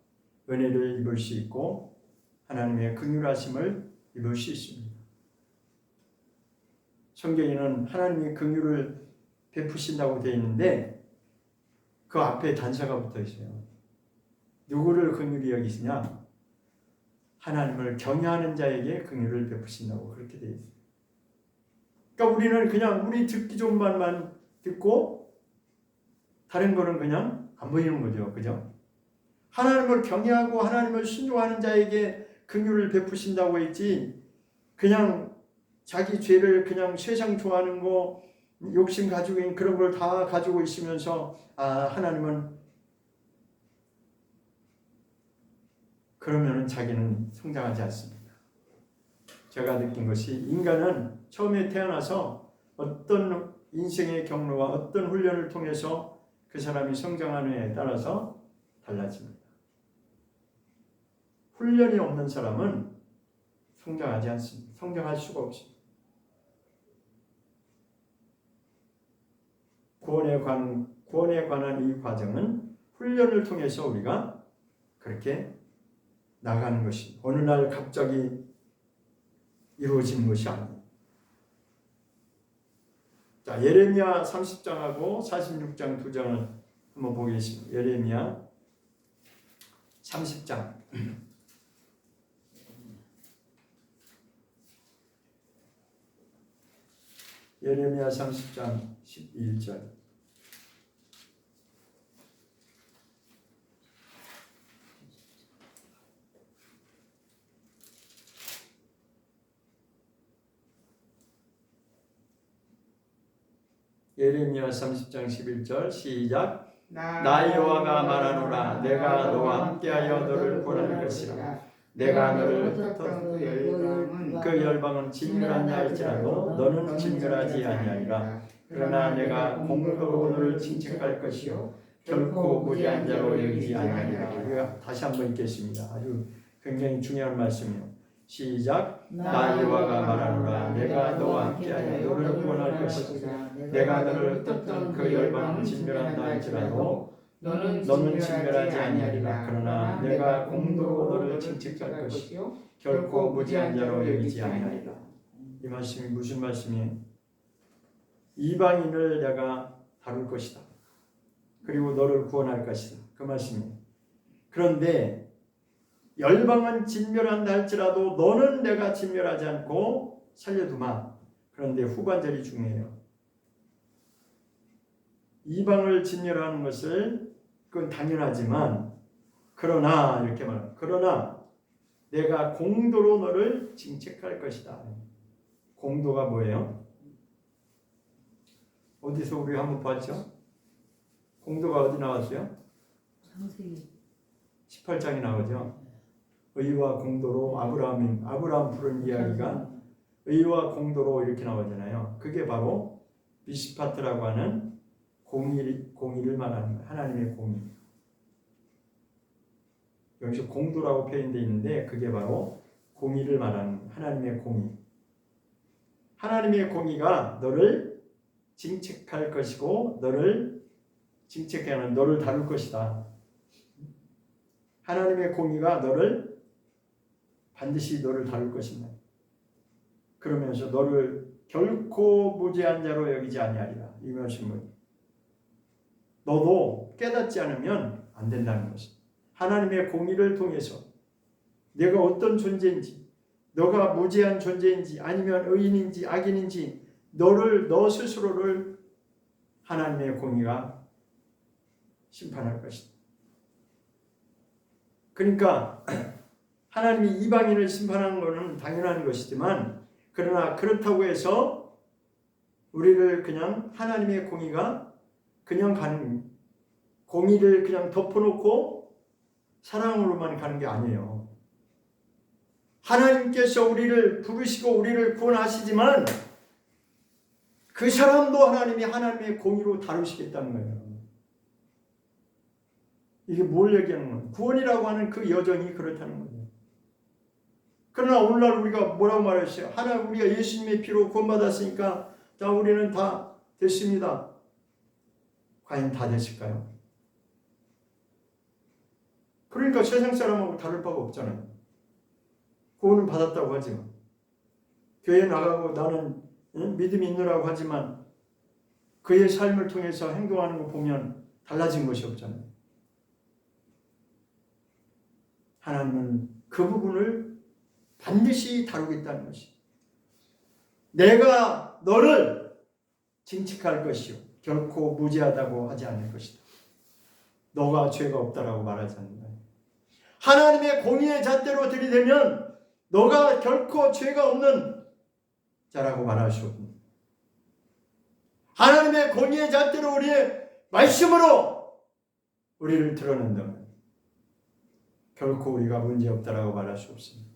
은혜를 입을 수 있고 하나님의 긍휼하심을 입을 수 있습니다. 성경에는 하나님의 긍휼을 베푸신다고 되어 있는데 그 앞에 단서가 붙어 있어요. 누구를 긍휼히 여기시냐? 하나님을 경외하는 자에게 긍휼을 베푸신다고 그렇게 되어 있어요. 그러니까 우리는 그냥 우리 듣기 좋은 말만 듣고 다른 거는 그냥 안 보이는 거죠. 그죠? 하나님을 경외하고 하나님을 순종하는 자에게 긍휼을 베푸신다고 했지, 그냥 자기 죄를 그냥 세상 좋아하는 거 욕심 가지고 있는 그런 걸 다 가지고 있으면서 하나님은, 그러면은 자기는 성장하지 않습니다. 제가 느낀 것이 인간은 처음에 태어나서 어떤 인생의 경로와 어떤 훈련을 통해서 그 사람이 성장하느냐에 따라서 달라집니다. 훈련이 없는 사람은 성장하지 않습니다. 성장할 수가 없습니다. 구원에 관한 이 과정은 훈련을 통해서 우리가 그렇게 나가는 것이 어느 날 갑자기 이루어지는 것이 아닙니다. 자, 예레미야 30장하고 46장 두 장을 한번 보겠습니다. 예레미야 30장 예레미야 30장 11절 예레미야 30장 11절 시작. 나 여호와가 말하노라. 내가 너와 함께하여 너를 구원할 것이라. 내가 너를 흩었던 그 열방은 진멸한다 할지라도 너는 진멸하지 아니하리라. 그러나 내가 공로로 너를 징책할 것이요 결코 무리한 자로 여기지 아니하리라. 우리가 다시 한번 읽겠습니다. 아주 굉장히 중요한 말씀이요. 시작. 나 여호와가 말하노라. 내가 너와 함께하여 너를 구원할 것이라. 내가 너를 흩었던 그 열방은 진멸한다 할지라도 너는 진멸하지 아니하리라. 그러나 내가 공도로 너를 징책할 것이요 결코 무지한 자로 여기지 아니하리라. 이 말씀이 무슨 말씀이에요? 이방인을 내가 다룰 것이다. 그리고 너를 구원할 것이다. 그 말씀이에요. 그런데 열방은 진멸한다 할지라도 너는 내가 진멸하지 않고 살려두마. 그런데 후반절이 중요해요. 이방을 진멸하는 것을 그건 당연하지만 그러나 이렇게 말합니다. 그러나 내가 공도로 너를 징책할 것이다. 공도가 뭐예요? 어디서 우리 한번 봤죠? 공도가 어디 나왔어요? 창세기 18장에 나오죠. 의와 공도로 아브라함 부른 이야기가 의와 공도로 이렇게 나오잖아요. 그게 바로 미스파트라고 하는 공의를 말하는 거예요. 하나님의 공의. 여기서 공도라고 표현되어 있는데 그게 바로 공의를 말하는 하나님의 공의. 하나님의 공의가 너를 징책할 것이고 너를 징책해 하는 너를 다룰 것이다. 하나님의 공의가 너를 반드시 너를 다룰 것이다. 그러면서 너를 결코 무죄한 자로 여기지 아니하리라. 이 말씀은 너도 깨닫지 않으면 안 된다는 것입니다. 하나님의 공의를 통해서 내가 어떤 존재인지, 너가 무죄한 존재인지 아니면 의인인지 악인인지 너 스스로를 하나님의 공의가 심판할 것이다. 그러니까 하나님이 이방인을 심판하는 것은 당연한 것이지만 그러나 그렇다고 해서 우리를 그냥 하나님의 공의가 그냥 가는 공의를 그냥 덮어놓고 사랑으로만 가는 게 아니에요. 하나님께서 우리를 부르시고 우리를 구원하시지만 그 사람도 하나님이 하나님의 공의로 다루시겠다는 거예요. 이게 뭘 얘기하는 거예요? 구원이라고 하는 그 여정이 그렇다는 거예요. 그러나 오늘날 우리가 뭐라고 말했어요? 우리가 예수님의 피로 구원받았으니까 자 우리는 다 됐습니다. 과연 다 됐을까요? 그러니까 세상 사람하고 다를 바가 없잖아요. 구원은 받았다고 하지만 교회 나가고 나는 믿음이 있느라고 하지만 그의 삶을 통해서 행동하는 거 보면 달라진 것이 없잖아요. 하나님은 그 부분을 반드시 다루겠다는 것이 내가 너를 징책할 것이요 결코 무죄하다고 하지 않을 것이다. 너가 죄가 없다라고 말하지 않는다. 하나님의 공의의 잣대로 들이대면 너가 결코 죄가 없는 자라고 말할 수 없는 하나님의 공의의 잣대로 우리의 말씀으로 우리를 드러낸다면 결코 우리가 문제없다라고 말할 수 없습니다.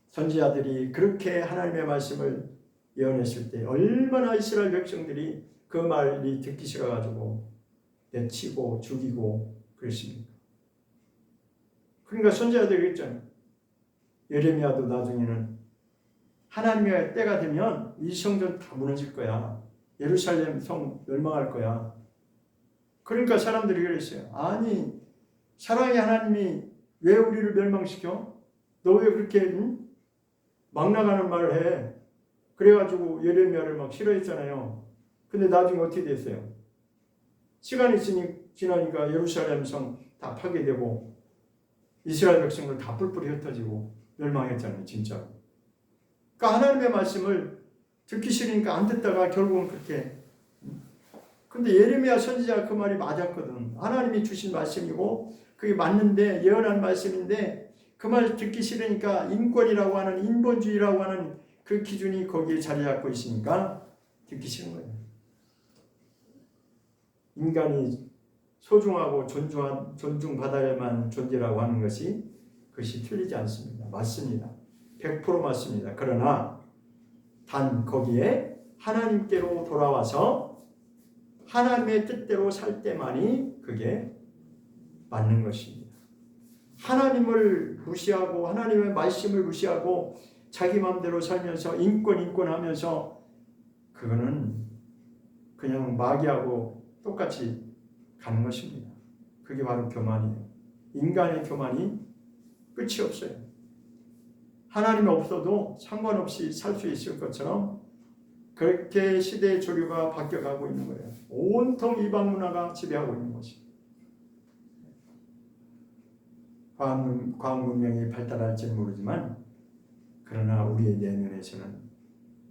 선지자들이 그렇게 하나님의 말씀을 예언했을 때 얼마나 이스라엘 백성들이 그 말이 듣기 싫어가지고 내치고 죽이고 그랬습니까? 그러니까 선지자들이 그랬잖아요. 예레미야도 나중에는 하나님의 때가 되면 이 성전 다 무너질 거야. 예루살렘 성 멸망할 거야. 그러니까 사람들이 그랬어요. 아니 사랑의 하나님이 왜 우리를 멸망시켜? 너 왜 그렇게 막 나가는 말을 해? 그래가지고 예레미야를 막 싫어했잖아요. 근데 나중에 어떻게 됐어요? 시간이 지나니까 예루살렘 성 다 파괴되고 이스라엘 백성들 다 뿔뿔이 흩어지고 멸망했잖아요. 진짜. 그러니까 하나님의 말씀을 듣기 싫으니까 안 듣다가 결국은 그렇게. 근데 예레미야 선지자가 그 말이 맞았거든. 하나님이 주신 말씀이고 그게 맞는데 예언한 말씀인데 그 말 듣기 싫으니까 인권이라고 하는 인본주의라고 하는 그 기준이 거기에 자리 잡고 있으니까 듣기 싫은 거예요. 인간이 소중하고 존중받아야만 존재라고 하는 그것이 틀리지 않습니다. 맞습니다. 100% 맞습니다. 그러나 단 거기에 하나님께로 돌아와서 하나님의 뜻대로 살 때만이 그게 맞는 것입니다. 하나님을 무시하고 하나님의 말씀을 무시하고 자기 마음대로 살면서 인권하면서 그거는 그냥 마귀하고 똑같이 가는 것입니다. 그게 바로 교만이에요. 인간의 교만이 끝이 없어요. 하나님이 없어도 상관없이 살 수 있을 것처럼 그렇게 시대의 조류가 바뀌어가고 있는 거예요. 온통 이방 문화가 지배하고 있는 것이. 과학 문명이 발달할지는 모르지만 그러나 우리의 내면에서는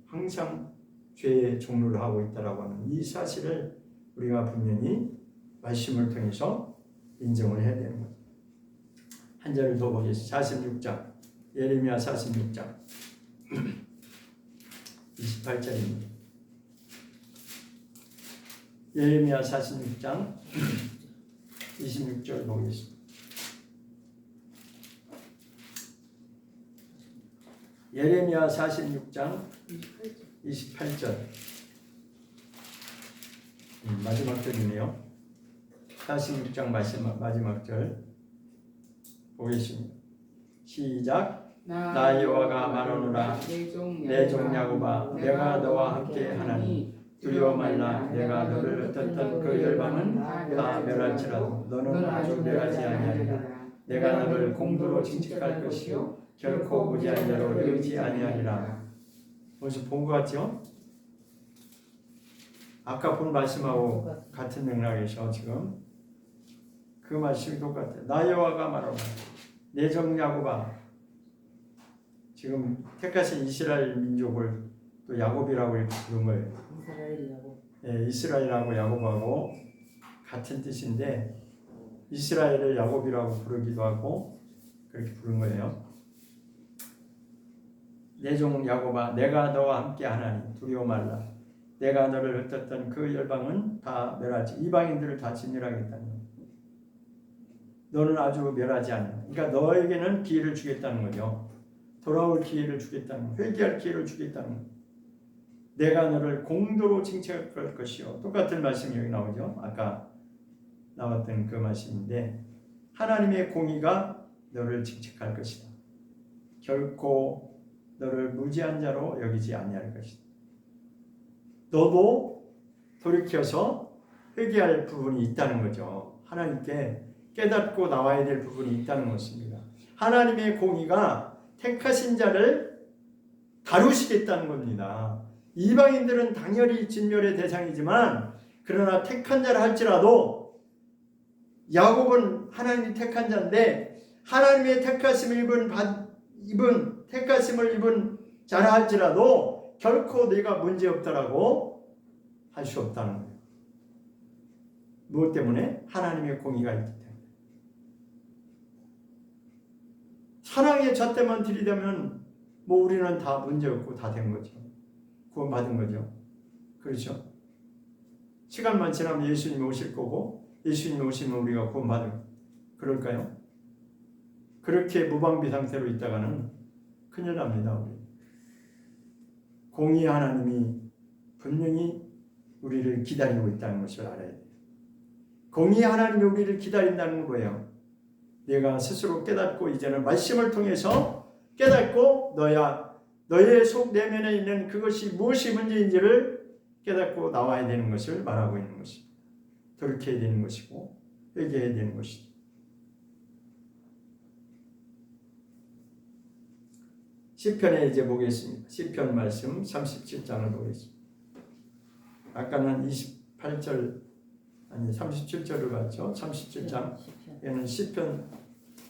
항상 죄의 종로를 하고 있다라고 하는 이 사실을 우리가 분명히 말씀을 통해서 인정을 해야 되는 거죠. 한 절을 더 보겠습니다. 46장 예레미야 46장 28절입니다. 예레미야 46장 26절 보겠습니다. 예레미야 46장 28절 마지막 절이네요. 46장 마지막 절 보겠습니다. 시작. 나 여호와가 말하노라. 내 종 야곱아, 내가 너와 함께 하나니 두려워 말라. 내가 너를 흩었던 그 열방은 다 멸할지라도 너는 아주 멸하지 아니하리라. 내가 너를 공도로 징책할 것이요 결코 무지한 자로 여기지 아니하리라. 벌써 본 것 같죠? 아까 본 말씀하고 같은 맥락에서 지금 그 말씀이 똑같아요. 나 여호와가 말하노라. 내 종 야곱아. 지금 택하신 이스라엘 민족을 또 야곱이라고 이렇게 부른 거예요. 이스라엘하고 야곱하고 같은 뜻인데 이스라엘을 야곱이라고 부르기도 하고 그렇게 부른 거예요. 내 종 야곱아, 내가 너와 함께 하나니 두려워 말라. 내가 너를 흩었던 그 열방은 다 멸하지. 이방인들을 다 진멸하겠다는 거예요. 너는 아주 멸하지 않는다. 그러니까 너에게는 기회를 주겠다는 거죠. 돌아올 기회를 주겠다는 거예요. 회개할 기회를 주겠다는 거예요. 내가 너를 공도로 징책할 것이요. 똑같은 말씀이 여기 나오죠. 아까 나왔던 그 말씀인데 하나님의 공의가 너를 징책할 것이다. 결코 너를 무지한 자로 여기지 아니할 것이다. 너도 돌이켜서 회개할 부분이 있다는 거죠. 하나님께 깨닫고 나와야 될 부분이 있다는 것입니다. 하나님의 공의가 택하신 자를 다루시겠다는 겁니다. 이방인들은 당연히 진멸의 대상이지만 그러나 택한 자를 할지라도 야곱은 하나님이 택한 자인데 하나님의 택하심을 입은 자라 할지라도 결코 네가 문제없다라고 할 수 없다는 거예요. 무엇 때문에? 하나님의 공의가 있기 때문에. 사랑의 잣대만 들이대면 뭐 우리는 다 문제없고 다 된 거죠. 구원받은 거죠. 그렇죠? 시간만 지나면 예수님이 오실 거고 예수님이 오시면 우리가 구원받은 그럴까요? 그렇게 무방비 상태로 있다가는 큰일 납니다. 우리. 공의 하나님이 분명히 우리를 기다리고 있다는 것을 알아야 돼요. 공의 하나님이 우리를 기다린다는 거예요. 내가 스스로 깨닫고 이제는 말씀을 통해서 깨닫고 너의 속 내면에 있는 그것이 무엇이 문제인지를 깨닫고 나와야 되는 것을 말하고 있는 것입니다. 돌이켜야 되는 것이고 회개해야 되는 것이죠. 시편에 이제 보겠습니다. 시편 말씀 37장을 보겠습니다. 아까는 28절 아니 37절을 봤죠. 37장 얘는 시편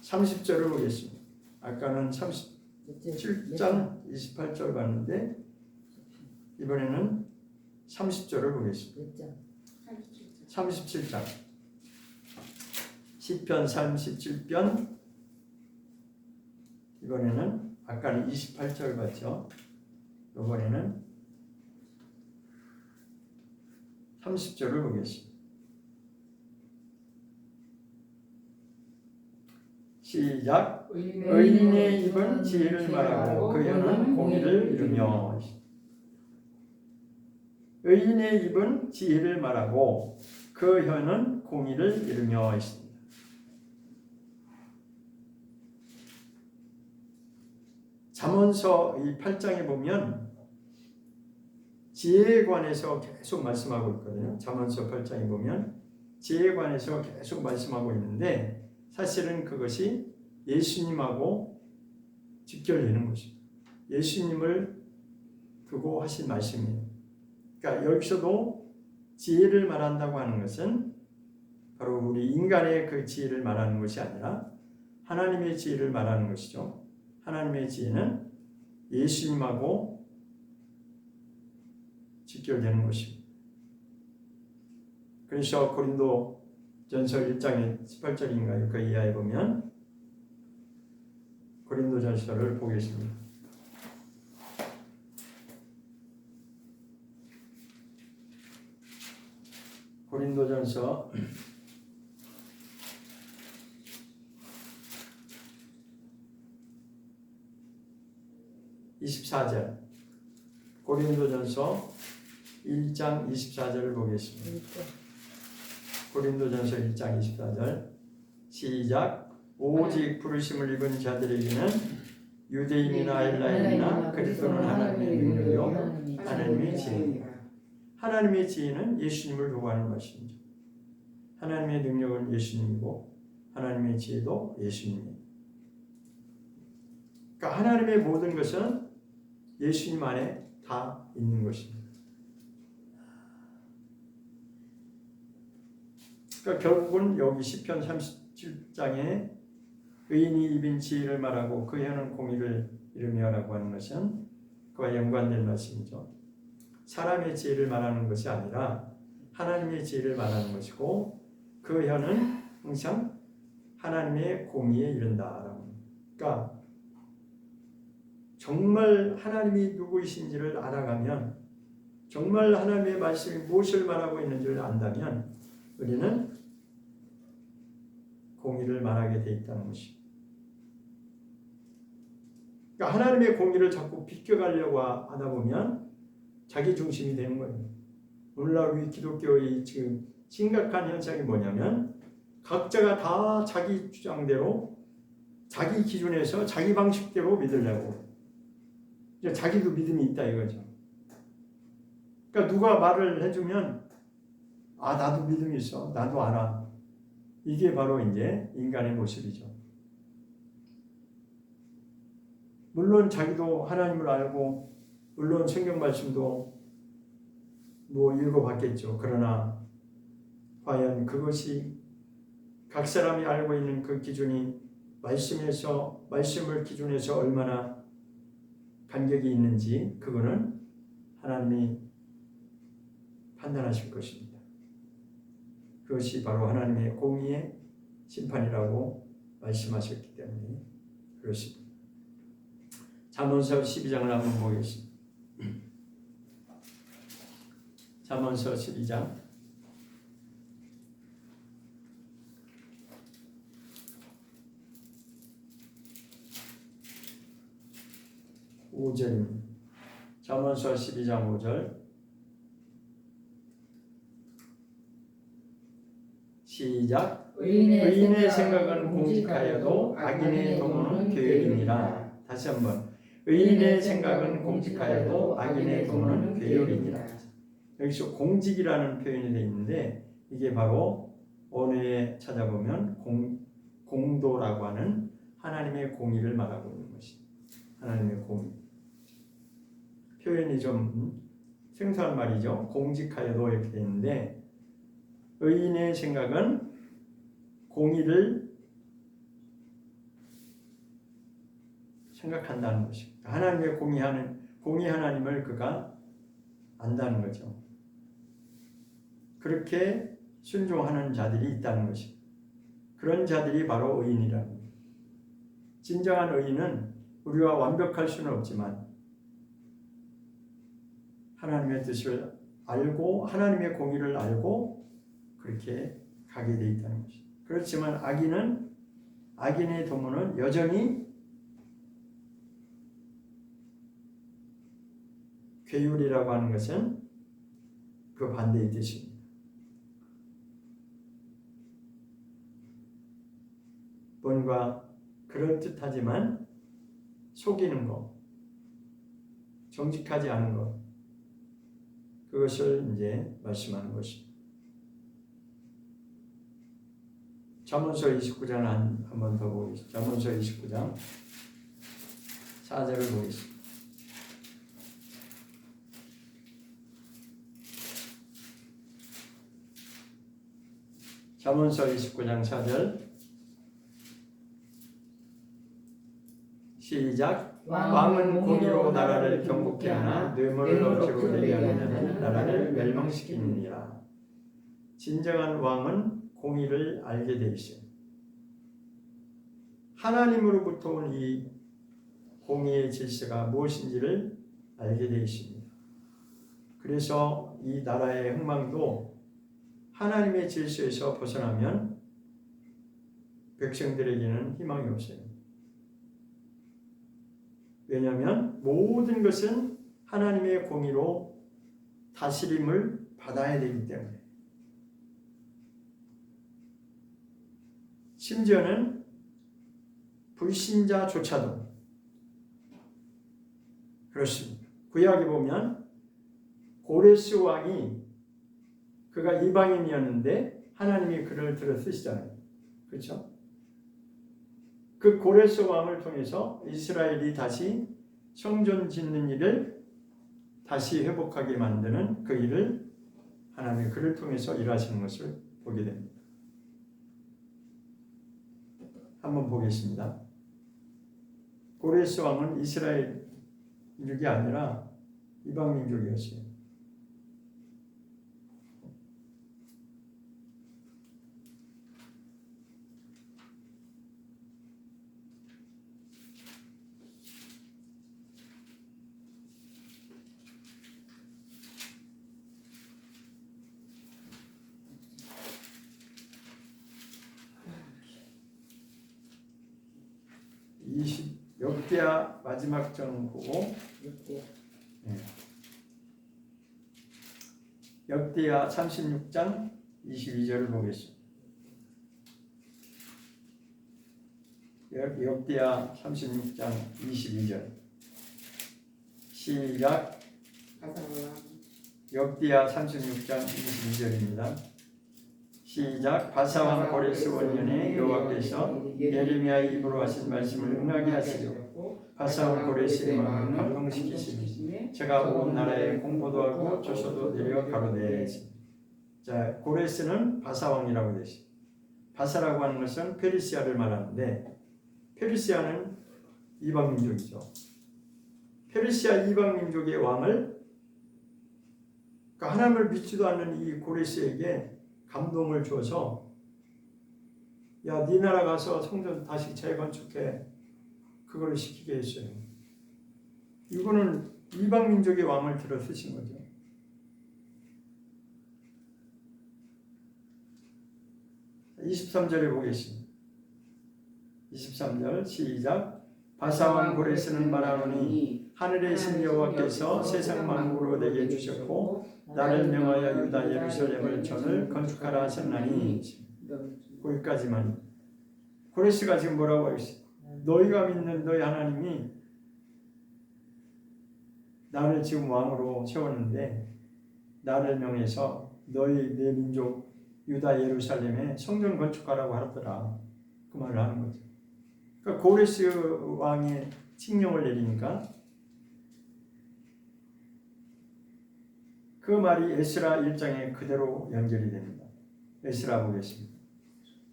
30절을 보겠습니다. 아까는 37장 28절 봤는데 이번에는 30절을 보겠습니다. 37장 시편 37편 이번에는 아까는 28절 봤죠. 이번에는 30절을 보겠습니다. 시작. 의인의 입은 지혜를 말하고 그 혀는 공의를 이루며. 의인의 입은 지혜를 말하고 그 혀는 공의를 이루며 있습니다. 잠언서 이 8장에 보면 지혜에 관해서 계속 말씀하고 있거든요. 잠언서 8장에 보면 지혜에 관해서 계속 말씀하고 있는데 사실은 그것이 예수님하고 직결되는 것입니다. 예수님을 두고 하신 말씀이에요. 그러니까 여기서도 지혜를 말한다고 하는 것은 바로 우리 인간의 그 지혜를 말하는 것이 아니라 하나님의 지혜를 말하는 것이죠. 하나님의 지혜는 예수님하고 직결되는 것입니다. 그래서 고린도전서 1장의 18절인가요? 그 이하에 보면 고린도전서를 보겠습니다. 고린도전서 24절 고린도전서 1장 24절을 보겠습니다. 고린도전서 1장 24절 시작. 오직 부르심을 입은 자들에게는 유대인이나 헬라인이나 그리스도는 하나님의 능력이요 하나님의 지혜입니다. 하나님의 지혜는 예수님을 두고 하는 것입니다. 하나님의 능력은 예수님이고 하나님의 지혜도 예수님이에요. 그러니까 하나님의 모든 것은 예수님 안에 다 있는 것입니다. 그러니까 결국은 여기 시편 37장에 의인이 입은 지혜를 말하고 그 혀는 공의를 이루며라고 하는 것은 그와 연관된 말씀이죠. 사람의 지혜를 말하는 것이 아니라 하나님의 지혜를 말하는 것이고 그 혀는 항상 하나님의 공의에 이른다라고. 그러니까 정말 하나님이 누구이신지를 알아가면, 정말 하나님의 말씀이 무엇을 말하고 있는지를 안다면 우리는 공의를 말하게 돼 있다는 것입니다. 그러니까 하나님의 공의를 자꾸 비껴가려고 하다 보면 자기 중심이 되는 거예요. 오늘날 우리 기독교의 지금 심각한 현상이 뭐냐면 각자가 다 자기 주장대로, 자기 기준에서 자기 방식대로 믿으려고. 자기도 믿음이 있다 이거죠. 그러니까 누가 말을 해주면 나도 믿음이 있어, 나도 알아. 이게 바로 이제 인간의 모습이죠. 물론 자기도 하나님을 알고 물론 성경 말씀도 읽어봤겠죠. 그러나 과연 그것이 각 사람이 알고 있는 그 기준이 말씀을 기준해서 얼마나 간격이 있는지 그거는 하나님이 판단하실 것입니다. 그것이 바로 하나님의 공의의 심판이라고 말씀하셨기 때문에 그렇습니다. 잠언서 12장을 한번 보겠습니다. 잠언서 12장 5절입니다. 잠언서 12장 5절 시작. 의인의 생각은 공직하여도 악인의 도모는 괴열이니라. 다시 한번. 의인의 생각은 공직하여도 악인의 도모는 괴열이니라. 여기서 공직이라는 표현이 되어 있는데 이게 바로 언어에 찾아보면 공도라고 하는 하나님의 공의를 말하고 있는 것입니다. 하나님의 공의. 표현이 좀 생소한 말이죠. 공직하여도 이렇게 되어 있는데 의인의 생각은 공의를 생각한다는 것입니다. 하나님의 공의 하나님을 그가 안다는 거죠. 그렇게 순종하는 자들이 있다는 것입니다. 그런 자들이 바로 의인이라는 겁니다. 진정한 의인은 우리가 완벽할 수는 없지만 하나님의 뜻을 알고 하나님의 공의를 알고 그렇게 가게 돼 있다는 것입니다. 그렇지만 악인의 도모는 여전히 괴율이라고 하는 것은 그 반대의 뜻입니다. 뭔가 그럴듯하지만 속이는 것, 정직하지 않은 것, 그것을 이제 말씀하는 것입니다. 잠언서 29장 한 번 더 보겠습니다. 잠언서 29장 4절을 보겠습니다. 잠언서 29장 4절 시작. 왕은 공의로 나라를 경고케 하나 뇌물을 억지로 내게 하는 자는 나라를 멸망시키느니라. 진정한 왕은 공의를 알게 돼 있어요. 하나님으로부터 온 이 공의의 질서가 무엇인지를 알게 돼 있습니다. 그래서 이 나라의 흥망도 하나님의 질서에서 벗어나면 백성들에게는 희망이 없어요. 왜냐하면 모든 것은 하나님의 공의로 다스림을 받아야 되기 때문에, 심지어는 불신자조차도 그렇습니다. 구약에 보면 고레스 왕이 그가 이방인이었는데 하나님이 그를 들어 쓰시잖아요. 그렇죠? 그 고레스 왕을 통해서 이스라엘이 다시 성전 짓는 일을 다시 회복하게 만드는 그 일을 하나님이 그를 통해서 일하시는 것을 보게 됩니다. 한번 보겠습니다. 고레스 왕은 이스라엘 민족이 아니라 이방 민족이었어요. 역대하 마지막 장 보고 역대하 36장 22절을 보겠습니다. 역대하 36장 22절 시작. 역대하 36장 22절입니다. 시작. 바사왕 고레스 원년에 여호와께서 예레미야의 입으로 하신 말씀을 응하게 하시고 바사왕 고레스의 마음을 감동시키시니 제가 온 나라에 공포도 하고 조소도 내려 가로되. 자, 고레스는 바사왕이라고 되시. 바사라고 하는 것은 페르시아를 말하는데 페르시아는 이방 민족이죠. 페르시아 이방 민족의 왕을, 그러니까 하나님을 믿지도 않는 이 고레스에게 감동을 줘서 야, 네 나라 가서 성전 다시 재건축해, 그걸 시키게 했어요. 이거는 이방 민족의 왕을 들어 쓰신 거죠. 자, 23절에 보겠습니다. 23절 시작. 바사왕 고레스는 말하노니 하늘의 신 여호와께서 세상 만국으로 내게 주셨고 나를 명하여 유다 예루살렘을 전을 건축하라 하셨나니. 거기까지만. 고레스가 지금 뭐라고 하겠어요? 너희가 믿는 너희 하나님이 나를 지금 왕으로 세웠는데 나를 명해서 너희 내 민족 유다 예루살렘에 성전 건축하라고 하더라. 그 말을 하는 거죠. 그러니까 고레스 왕의 칙령을 내리니까 그 말이 에스라 1장에 그대로 연결이 됩니다. 에스라 보겠습니다.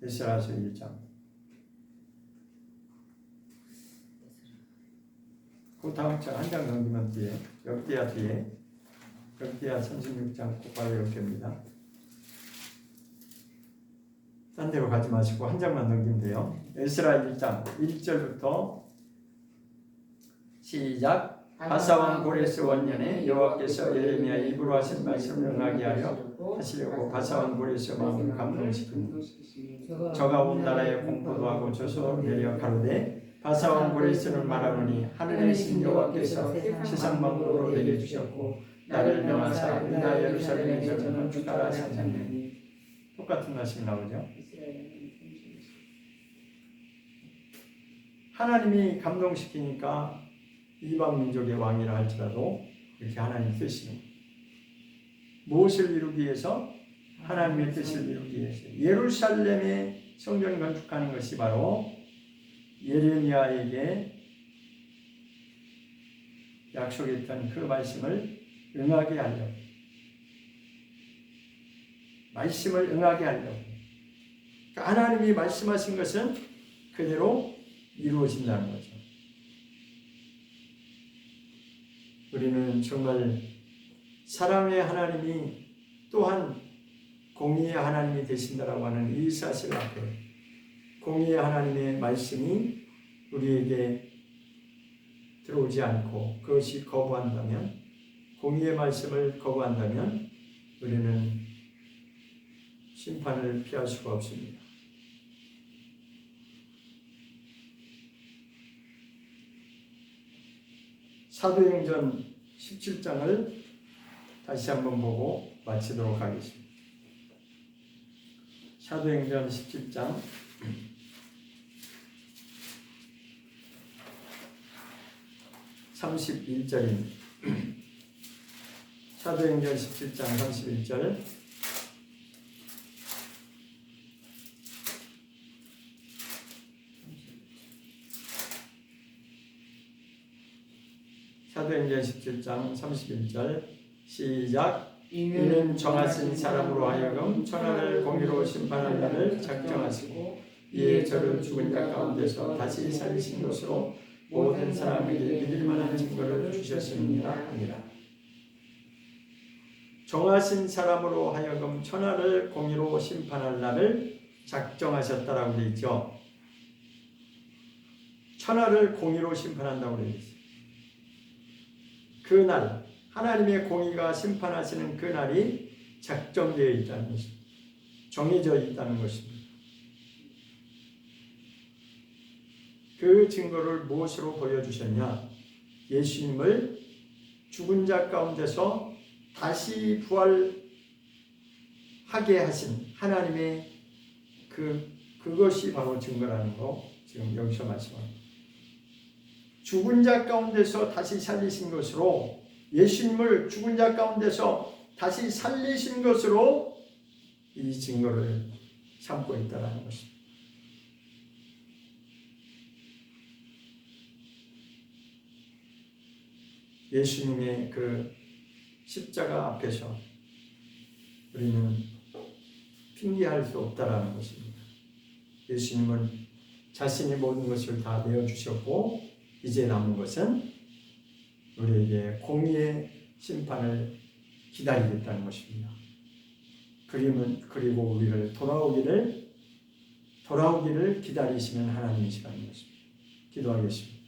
에스라서 1장. 그 다음 장 한 장 넘기면 뒤에 역대하 뒤에 역대하 36장 곧바로 역대입니다. 딴 데로 가지 마시고 한 장만 넘기면 돼요. 에스라 1장 1절부터 시작. 바사왕 고레스 원년에 여호와께서 예레미야 입으로 하신 말씀을 응하게 하려 하시려고 바사왕 고레스 마음을 감동시키니 저가 온 나라에 공포도 하고 조소 내려 가로되 바사왕 고레스는 말하노니 하늘의 신 여호와께서 세상 만국으로 내게 주셨고 나를 명하사 유다 예루살렘에 저를 건축하라 하셨나니. 똑같은 말씀이 나오죠. 하나님이 감동시키니까 이방 민족의 왕이라 할지라도 이렇게 하나님 뜻이는 무엇을 이루기 위해서? 하나님의 뜻을 이루기 위해서 예루살렘에 성전 건축하는 것이 바로 예레미야에게 약속했던 그 말씀을 응하게 하려고, 말씀을 응하게 하려고. 그러니까 하나님이 말씀하신 것은 그대로 이루어진다는 거죠. 우리는 정말 사랑의 하나님이 또한 공의의 하나님이 되신다라고 하는 이 사실 앞에 공의의 하나님의 말씀이 우리에게 들어오지 않고 그것이 거부한다면, 공의의 말씀을 거부한다면 우리는 심판을 피할 수가 없습니다. 사도행전 17장을 다시 한번 보고 마치도록 하겠습니다. 사도행전 17장 31절입니다. 사도행전 17장 31절 사도행전 17장 31절 시작. 이는 정하신 사람으로 하여금 천하를 공의로 심판할 날을 작정하시고 이에 저를 죽은 자 가운데서 다시 살리신 것으로 모든 사람에게 믿을 만한 증거를 주셨습니다. 아니라 정하신 사람으로 하여금 천하를 공의로 심판할 날을 작정하셨다라고 되어 있죠. 천하를 공의로 심판한다고 되어 있어요. 그날 하나님의 공의가 심판하시는 그 날이 작정되어 있다는 것입니다. 정해져 있다는 것입니다. 그 증거를 무엇으로 보여주셨냐? 예수님을 죽은 자 가운데서 다시 부활하게 하신 하나님의 그것이 바로 증거라는 거 지금 여기서 말씀합니다. 죽은 자 가운데서 다시 살리신 것으로 예수님을 죽은 자 가운데서 다시 살리신 것으로 이 증거를 삼고 있다는 것입니다. 예수님의 그 십자가 앞에서 우리는 핑계할 수 없다라는 것입니다. 예수님은 자신이 모든 것을 다 내어주셨고 이제 남은 것은 우리에게 공의의 심판을 기다리겠다는 것입니다. 그리고 우리를 돌아오기를 기다리시는 하나님이시라는 것입니다. 기도하겠습니다.